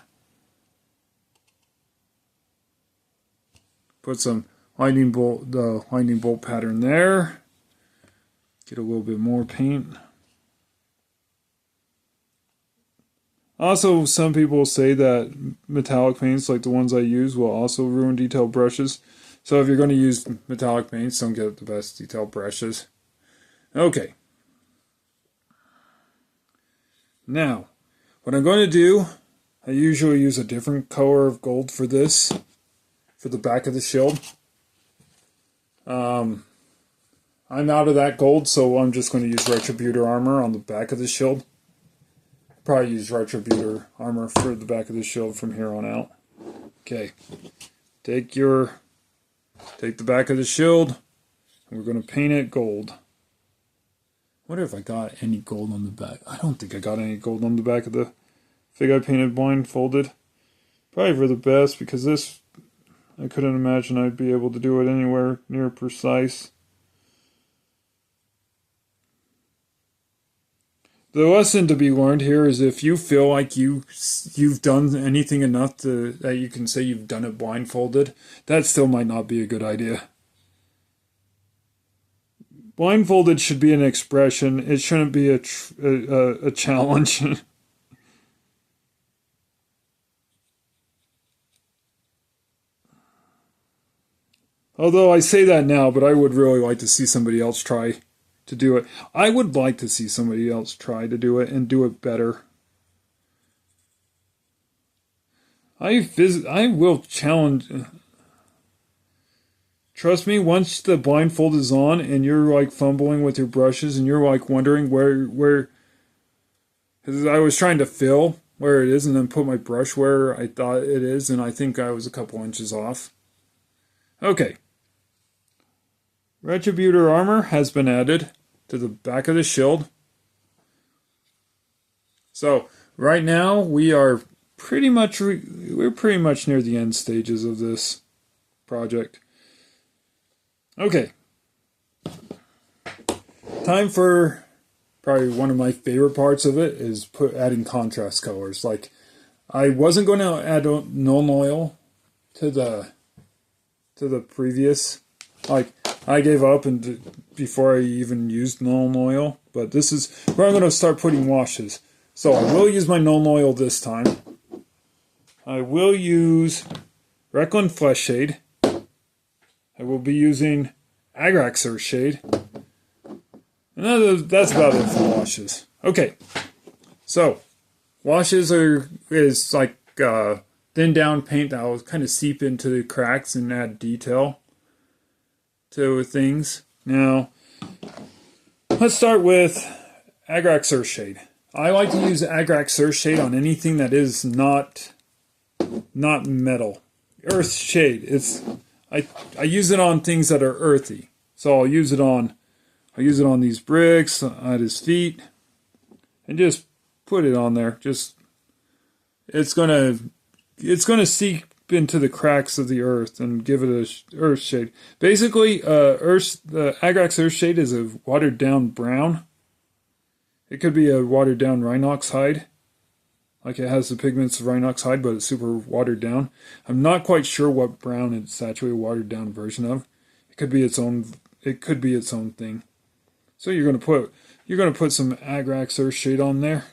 put some the lightning bolt pattern there. Get a little bit more paint. Also, some people say that metallic paints, like the ones I use, will also ruin detailed brushes. So if you're going to use metallic paints, don't get the best detailed brushes. Okay. Now, what I'm going to do, I usually use a different color of gold for this, for the back of the shield. I'm out of that gold, so I'm just going to use Retributor armor on the back of the shield. Probably use Retributor armor for the back of the shield from here on out. Okay, take the back of the shield, and we're going to paint it gold. Wonder if I got any gold on the back. I don't think I got any gold on the back of the fig I painted blindfolded. Probably for the best, because this, I couldn't imagine I'd be able to do it anywhere near precise. The lesson to be learned here is if you feel like you've done anything enough that you can say you've done it blindfolded, that still might not be a good idea. Blindfolded should be an expression. It shouldn't be a challenge. Although I say that now, but I would really like to see somebody else try to do it. I would like to see somebody else try to do it and do it better. I will challenge. Trust me, once the blindfold is on and you're like fumbling with your brushes and you're like wondering where, because I was trying to fill where it is and then put my brush where I thought it is, and I think I was a couple inches off. Okay. Retributor armor has been added to the back of the shield. So right now we are pretty much near the end stages of this project. Okay. Time for probably one of my favorite parts of it is adding contrast colors. Like, I wasn't going to add Nuln Oil to the previous, like, I gave up before I even used Nuln Oil, but this is where I'm going to start putting washes. So I will use my Nuln Oil this time. I will use Recklin Flesh Shade. I will be using Agrax Earth Shade. And that's about it for washes. Okay, so washes is like thin down paint that will kind of seep into the cracks and add detail to things. Now, let's start with Agrax Earth Shade. I like to use Agrax Earth Shade on anything that is not metal. Earth Shade. I use it on things that are earthy. So I'll use it on these bricks at his feet, and just put it on there. Just it's gonna seep into the cracks of the earth and give it a earth shade. Basically, the Agrax Earth Shade is a watered down brown. It could be a watered down Rhinox hide. Like, it has the pigments of Rhinox hide, but it's super watered down. I'm not quite sure what brown it's actually a watered down version of. It could be its own thing. So you're gonna put some Agrax Earth Shade on there.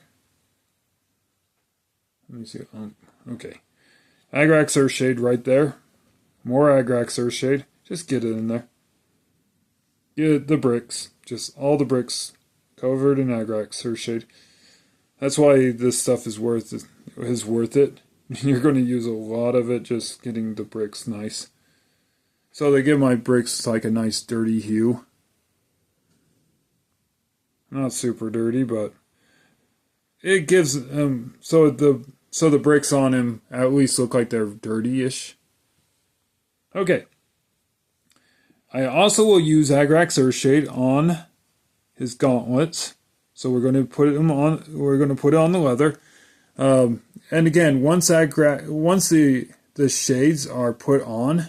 Let me see. Okay. Agrax Earth Shade right there. More Agrax Earth Shade. Just get it in there. Get the bricks. Just all the bricks covered in Agrax Earth Shade. That's why this stuff is worth it. You're going to use a lot of it just getting the bricks nice. So they give my bricks like a nice dirty hue. Not super dirty, but it gives so the bricks on him at least look like they're dirty-ish. Okay. I also will use Agrax Earthshade on his gauntlets. So we're going to put him on. We're going to put it on the leather. And again, once the shades are put on,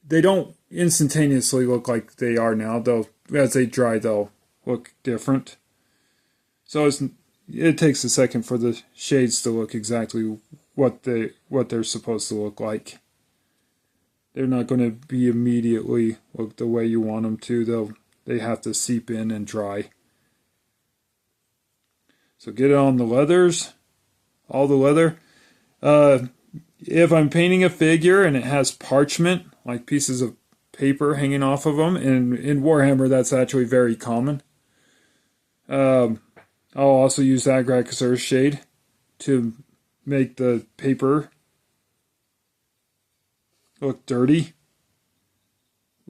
they don't instantaneously look like they are now. As they dry, they'll look different. So it takes a second for the shades to look exactly what they're supposed to look like. They're not going to be immediately look the way you want them to. They have to seep in and dry. So get it on the leathers, all the leather. If I'm painting a figure and it has parchment, like pieces of paper hanging off of them, and in Warhammer that's actually very common. I'll also use Agrax Earthshade to make the paper look dirty.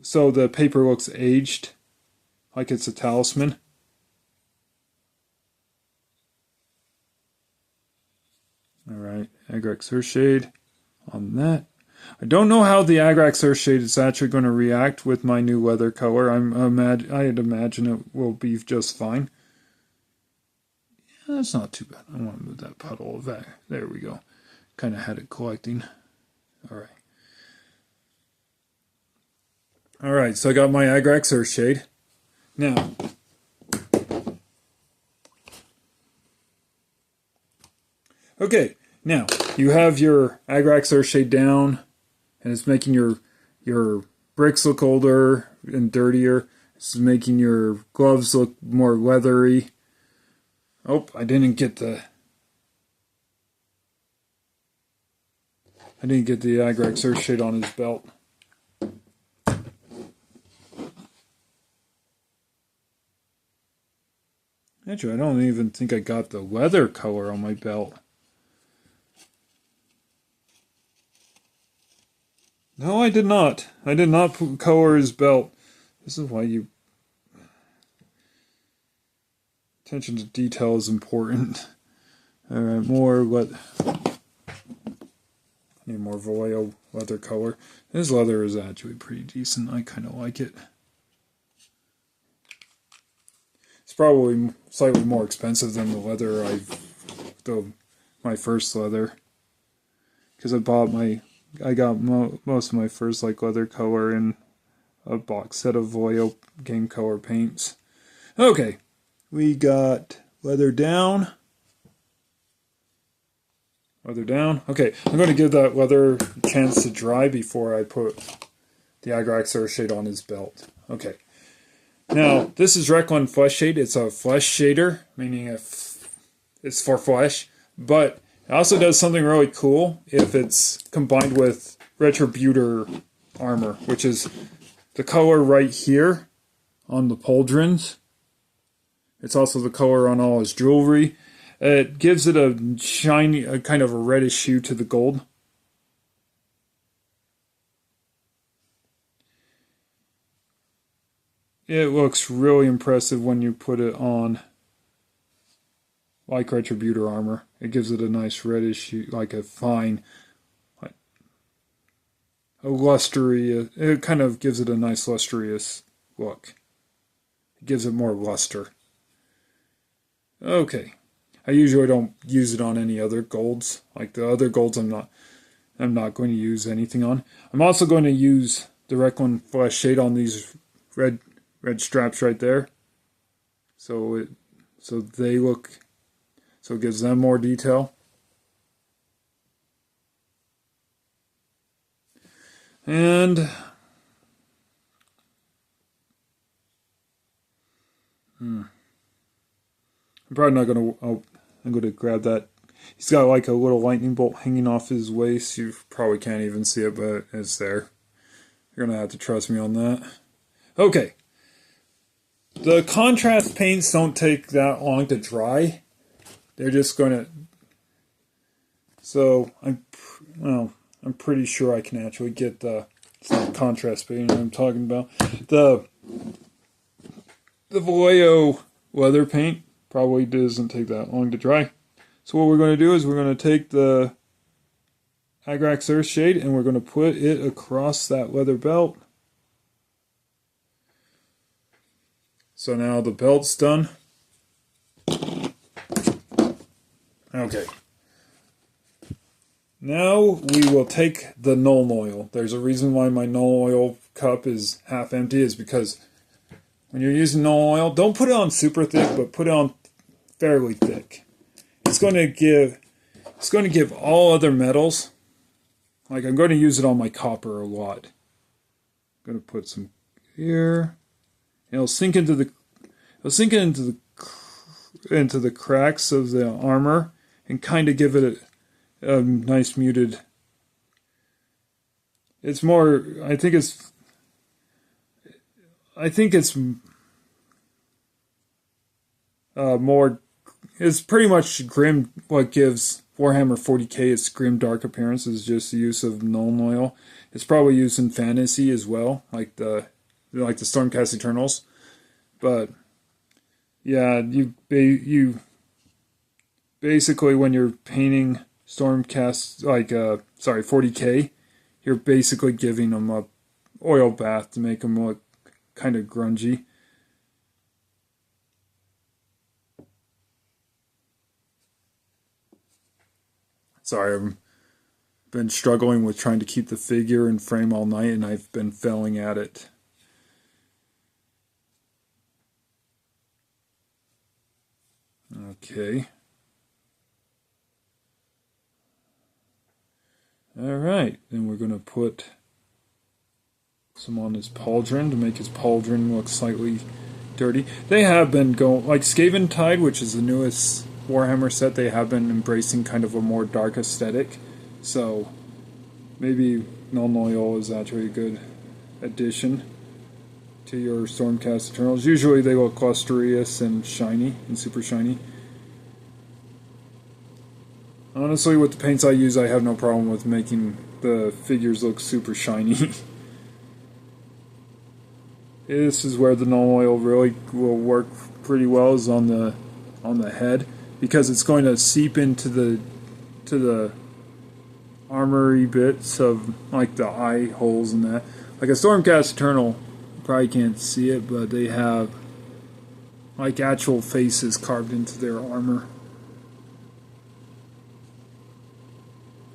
So the paper looks aged, like it's a talisman. Alright, Agrax Earthshade on that. I don't know how the Agrax Earthshade is actually going to react with my new leather color. I'd imagine it will be just fine. Yeah, that's not too bad. I want to move that puddle of that. There we go. Kind of had it collecting. Alright. Alright, so I got my Agrax Earthshade. Now, okay, now you have your Agrax Earthshade down, and it's making your bricks look older and dirtier. It's making your gloves look more leathery. Oh, I didn't get the Agrax Earthshade on his belt. Actually, I don't even think I got the leather color on my belt. No, I did not. I did not color his belt. This is why attention to detail is important. Alright, I need more Voyo leather color. This leather is actually pretty decent. I kind of like it. It's probably slightly more expensive than the leather my first leather, because I got most of my first leather color in a box set of Voyo game color paints. Okay, we got leather down. Leather down. Okay, I'm going to give that leather a chance to dry before I put the Agrax Earthshade on his belt. Okay. Now, this is Recklin Flesh Shade. It's a flesh shader, meaning it's for flesh, but it also does something really cool if it's combined with Retributor armor, which is the color right here on the pauldrons. It's also the color on all his jewelry. It gives it a shiny, a kind of a reddish hue to the gold. It looks really impressive when you put it on like Retributor armor. It gives it a nice reddish hue, like a fine, like a lustrous, it kind of gives it a nice lustrous look. It gives it more luster. Okay. I usually don't use it on any other golds. Like the other golds I'm not going to use anything on. I'm also going to use the Recklin Flesh Shade on these red straps right there. So it gives them more detail. And I'm probably not going to, I'm going to grab that. He's got like a little lightning bolt hanging off his waist. You probably can't even see it, but it's there. You're going to have to trust me on that. Okay. The contrast paints don't take that long to dry. They're just going to... So, I'm pretty sure I can actually get the It's not contrast painting I'm talking about. The Vallejo leather paint probably doesn't take that long to dry. So what we're going to do is we're going to take the Agrax Earthshade and we're going to put it across that leather belt. So now the belt's done. Okay. Now we will take the Null Oil. There's a reason why my Null Oil cup is half empty, is because when you're using Null Oil, don't put it on super thick, but put it on fairly thick. It's going to give all other metals. Like, I'm going to use it on my copper a lot. I'm going to put some here. It'll sink into the cracks of the armor and kind of give it a nice muted. It's more. I think it's more. It's pretty much grim. What gives Warhammer 40k its grim dark appearance is just the use of Null Oil. It's probably used in fantasy as well, like the Stormcast Eternals. But yeah, you basically, when you're painting Stormcast, 40k, you're basically giving them a oil bath to make them look kind of grungy. Sorry, I've been struggling with trying to keep the figure in frame all night, and I've been failing at it. Okay. Alright, then we're going to put some on his pauldron to make his pauldron look slightly dirty. They have been going, like Skaven Tide, which is the newest Warhammer set, they have been embracing kind of a more dark aesthetic. So maybe Null Oil is actually a good addition to your Stormcast Eternals. Usually they look lustrous and shiny and super shiny. Honestly, with the paints I use, I have no problem with making the figures look super shiny. This is where the Null Oil really will work pretty well, is on the head, because it's going to seep into the armory bits of like the eye holes and that. Like a Stormcast Eternal, you probably can't see it, but they have like actual faces carved into their armor.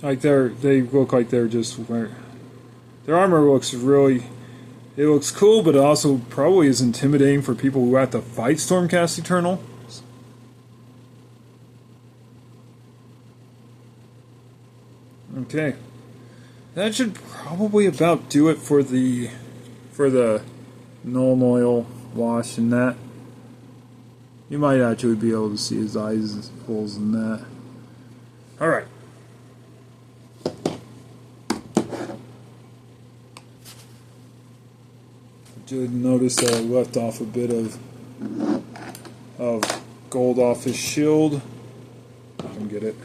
Like they look like they're just wearing. Their armor looks really. It looks cool, but it also probably is intimidating for people who have to fight Stormcast Eternal. Okay, that should probably about do it for the Null Oil wash and that. You might actually be able to see his eyes holes in that. All right. Did notice that I left off a bit of gold off his shield. I can get it.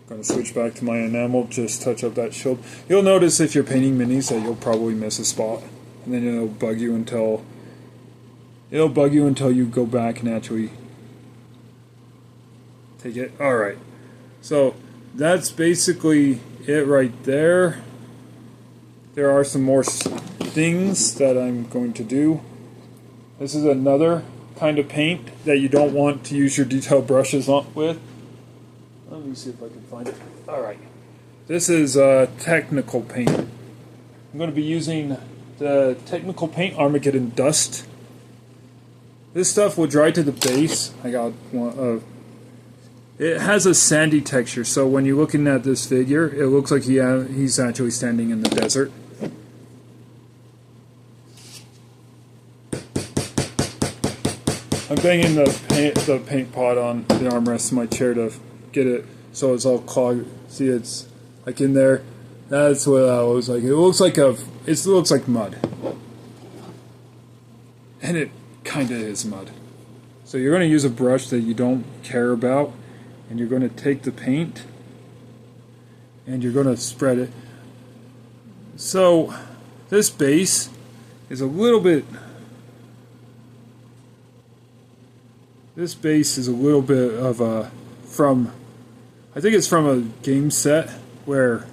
Going to switch back to my enamel, just touch up that shield. You'll notice if you're painting minis that you'll probably miss a spot, and then it'll bug you until you go back and actually take it. All right. So that's basically it right there. There are some more things that I'm going to do. This is another kind of paint that you don't want to use your detail brushes on with. Let me see if I can find it. Alright. This is technical paint. I'm going to be using the technical paint Armageddon Dust. This stuff will dry to the base. I got one. It has a sandy texture, so when you're looking at this figure, it looks like he's actually standing in the desert. I'm banging the paint pot on the armrest of my chair to get it so it's all clogged. See, it's like in there. That's what I was like. It looks like mud, and it kind of is mud. So you're going to use a brush that you don't care about, and you're going to take the paint and you're going to spread it. So this base is a little bit. This base is a little bit of a from. I think it's from a game set where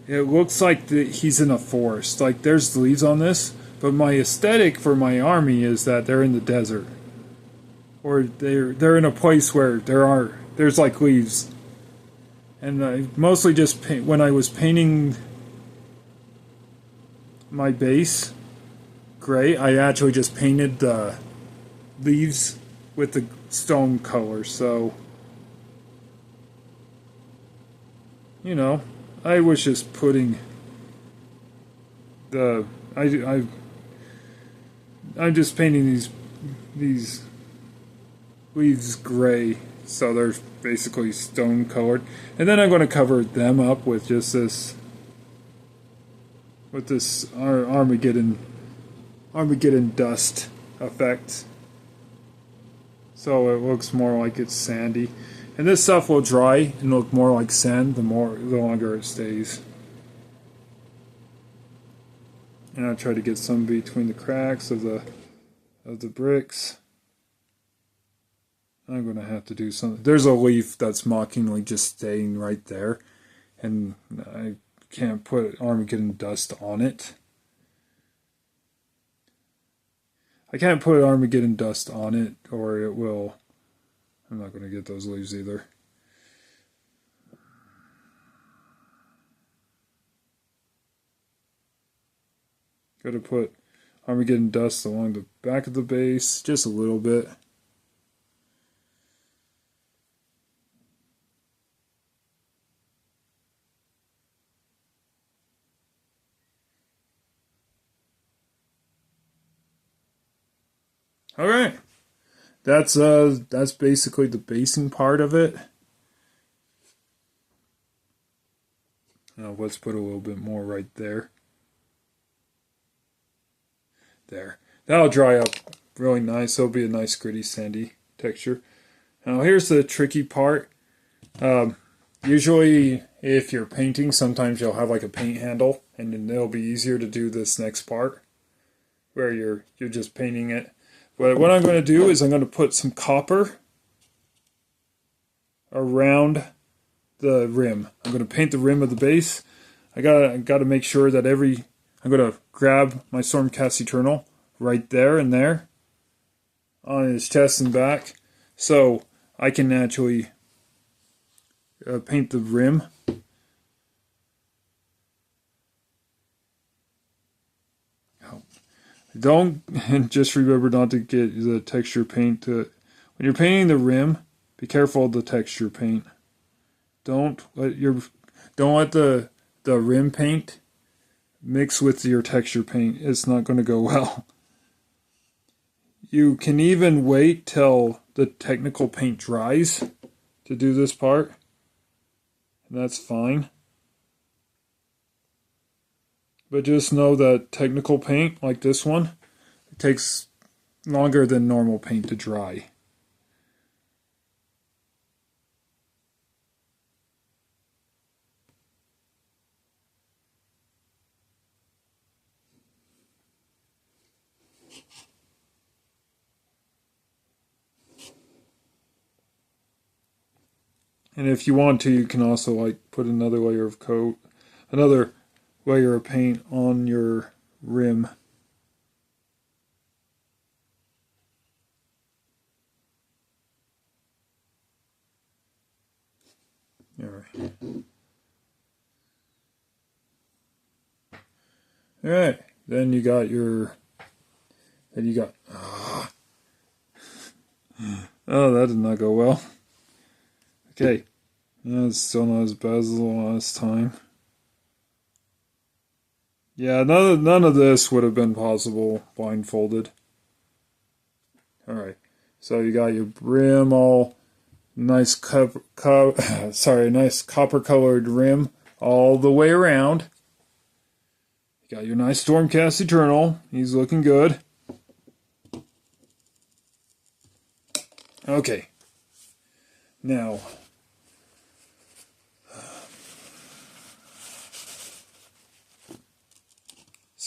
it looks like he's in a forest. Like there's leaves on this, but my aesthetic for my army is that they're in the desert, or they're in a place where there's like leaves. And I mostly just when I was painting my base gray, I actually just painted the leaves with the stone color. So, you know, I was just putting the I'm just painting these leaves gray, so they're basically stone colored, and then I'm going to cover them up with just this Armageddon dust effect, so it looks more like it's sandy. And this stuff will dry and look more like sand the longer it stays. And I'll try to get some between the cracks of the bricks. I'm going to have to do something. There's a leaf that's mockingly just staying right there, and I can't put Armageddon dust on it. I can't put Armageddon dust on it, or it will. I'm not going to get those leaves either. Got to put Armageddon dust along the back of the base, just a little bit. All right. That's basically the basing part of it. Now let's put a little bit more right there. There. That'll dry up really nice. It'll be a nice gritty sandy texture. Now here's the tricky part. Usually if you're painting, sometimes you'll have like a paint handle, and then it'll be easier to do this next part where you're just painting it. But what I'm going to do is I'm going to put some copper around the rim. I'm going to paint the rim of the base. I got to make sure that I'm going to grab my Stormcast Eternal right there and there on his chest and back, so I can actually paint the rim. Don't just remember not to get the texture paint to when you're painting the rim. Be careful of the texture paint. Don't let the rim paint mix with your texture paint. It's not going to go well. You can even wait till the technical paint dries to do this part, and that's fine. But just know that technical paint, like this one, it takes longer than normal paint to dry. And if you want to, you can also like put another layer of another layer of paint on your rim. Alright. Alright. Then you got oh, that did not go well. Okay. Yeah, it's still not as bad as the last time. Yeah, none of this would have been possible blindfolded. Alright. So you got your rim all nice nice copper colored rim all the way around. You got your nice Stormcast Eternal. He's looking good. Okay. Now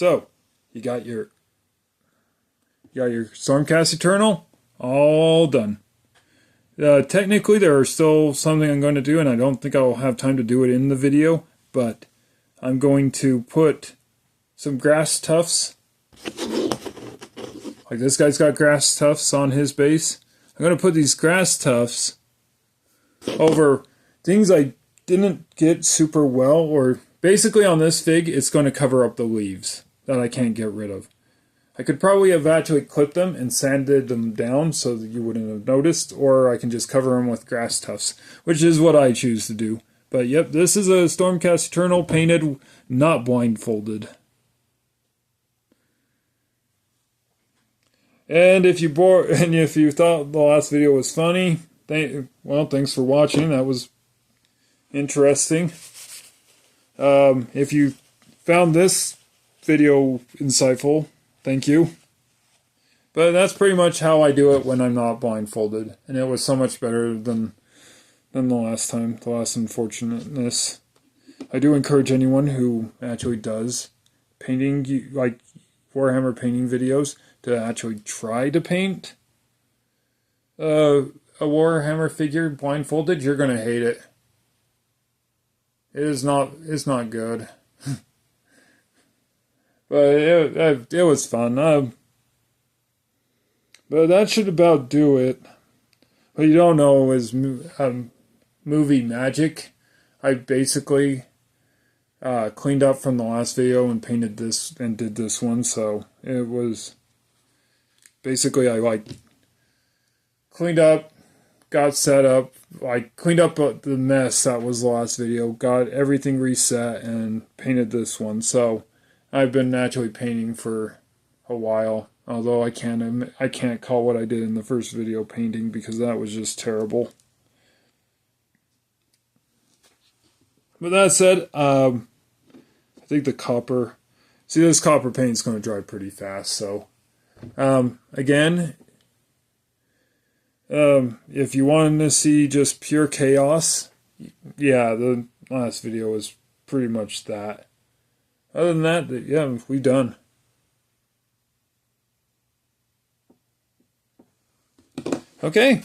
So, you got your Stormcast Eternal all done. Technically, there are still something I'm going to do, and I don't think I'll have time to do it in the video, but I'm going to put some grass tufts. Like this guy's got grass tufts on his base. I'm going to put these grass tufts over things I didn't get super well, or basically on this fig, it's going to cover up the leaves that I can't get rid of. I could probably have actually clipped them and sanded them down so that you wouldn't have noticed, or I can just cover them with grass tufts, which is what I choose to do. But yep, this is a Stormcast Eternal painted, not blindfolded. And if you thought the last video was funny, thanks for watching. That was interesting. If you found this video insightful, thank you. But that's pretty much how I do it when I'm not blindfolded. And it was so much better than the last time, the last unfortunateness. I do encourage anyone who actually does painting, like Warhammer painting videos, to actually try to paint a Warhammer figure blindfolded. You're going to hate it. It's not good. But it was fun. But that should about do it. What you don't know is movie magic. I basically cleaned up from the last video and painted this and did this one. So it was basically I cleaned up, got set up. I cleaned up the mess that was the last video, got everything reset, and painted this one. So I've been naturally painting for a while, although I can't call what I did in the first video painting because that was just terrible. But that said, I think the copper, this copper paint is going to dry pretty fast. So again, if you wanted to see just pure chaos, yeah, the last video was pretty much that. Other than that, yeah, we're done. Okay,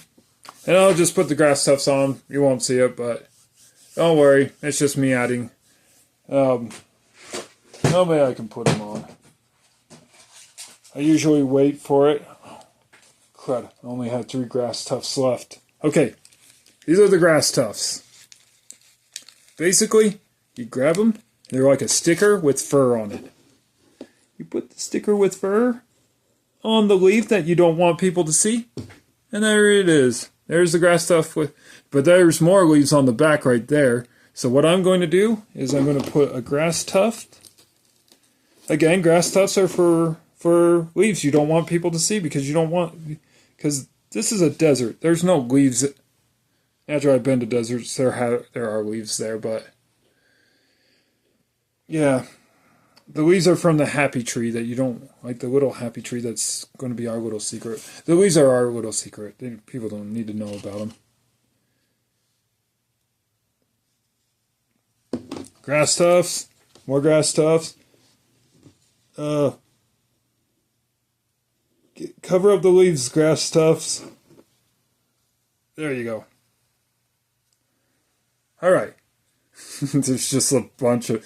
and I'll just put the grass tufts on. You won't see it, but don't worry, it's just me adding. Nobody I can put them on. I usually wait for it. Crud, I only had 3 grass tufts left. Okay, these are the grass tufts. Basically, you grab them. They're like a sticker with fur on it. You put the sticker with fur on the leaf that you don't want people to see. And there it is. There's the grass tuft but there's more leaves on the back right there. So what I'm going to do is I'm going to put a grass tuft. Again, grass tufts are for leaves you don't want people to see because because this is a desert. There's no leaves. After I've been to deserts, there are leaves there, but yeah, the leaves are from the happy tree that you don't like, the little happy tree that's going to be our little secret. The leaves are our little secret. People don't need to know about them. Grass tufts, more grass tufts. Cover up the leaves, grass tufts. There you go. All right. There's just a bunch of.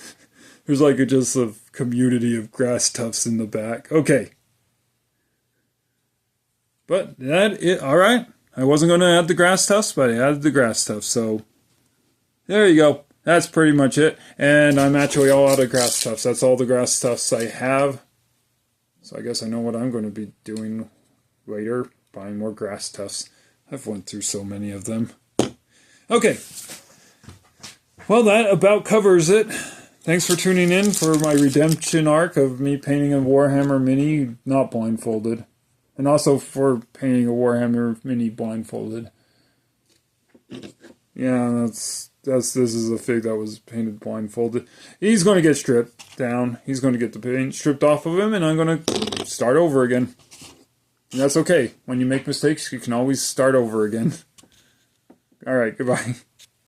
There's like just a community of grass tufts in the back. Okay. But all right. I wasn't going to add the grass tufts, but I added the grass tufts. So there you go. That's pretty much it. And I'm actually all out of grass tufts. That's all the grass tufts I have. So I guess I know what I'm going to be doing later. Buying more grass tufts. I've went through so many of them. Okay. Well, that about covers it. Thanks for tuning in for my redemption arc of me painting a Warhammer Mini not blindfolded. And also for painting a Warhammer Mini blindfolded. Yeah, this is a fig that was painted blindfolded. He's going to get stripped down. He's going to get the paint stripped off of him, and I'm going to start over again. And that's okay. When you make mistakes, you can always start over again. Alright, goodbye.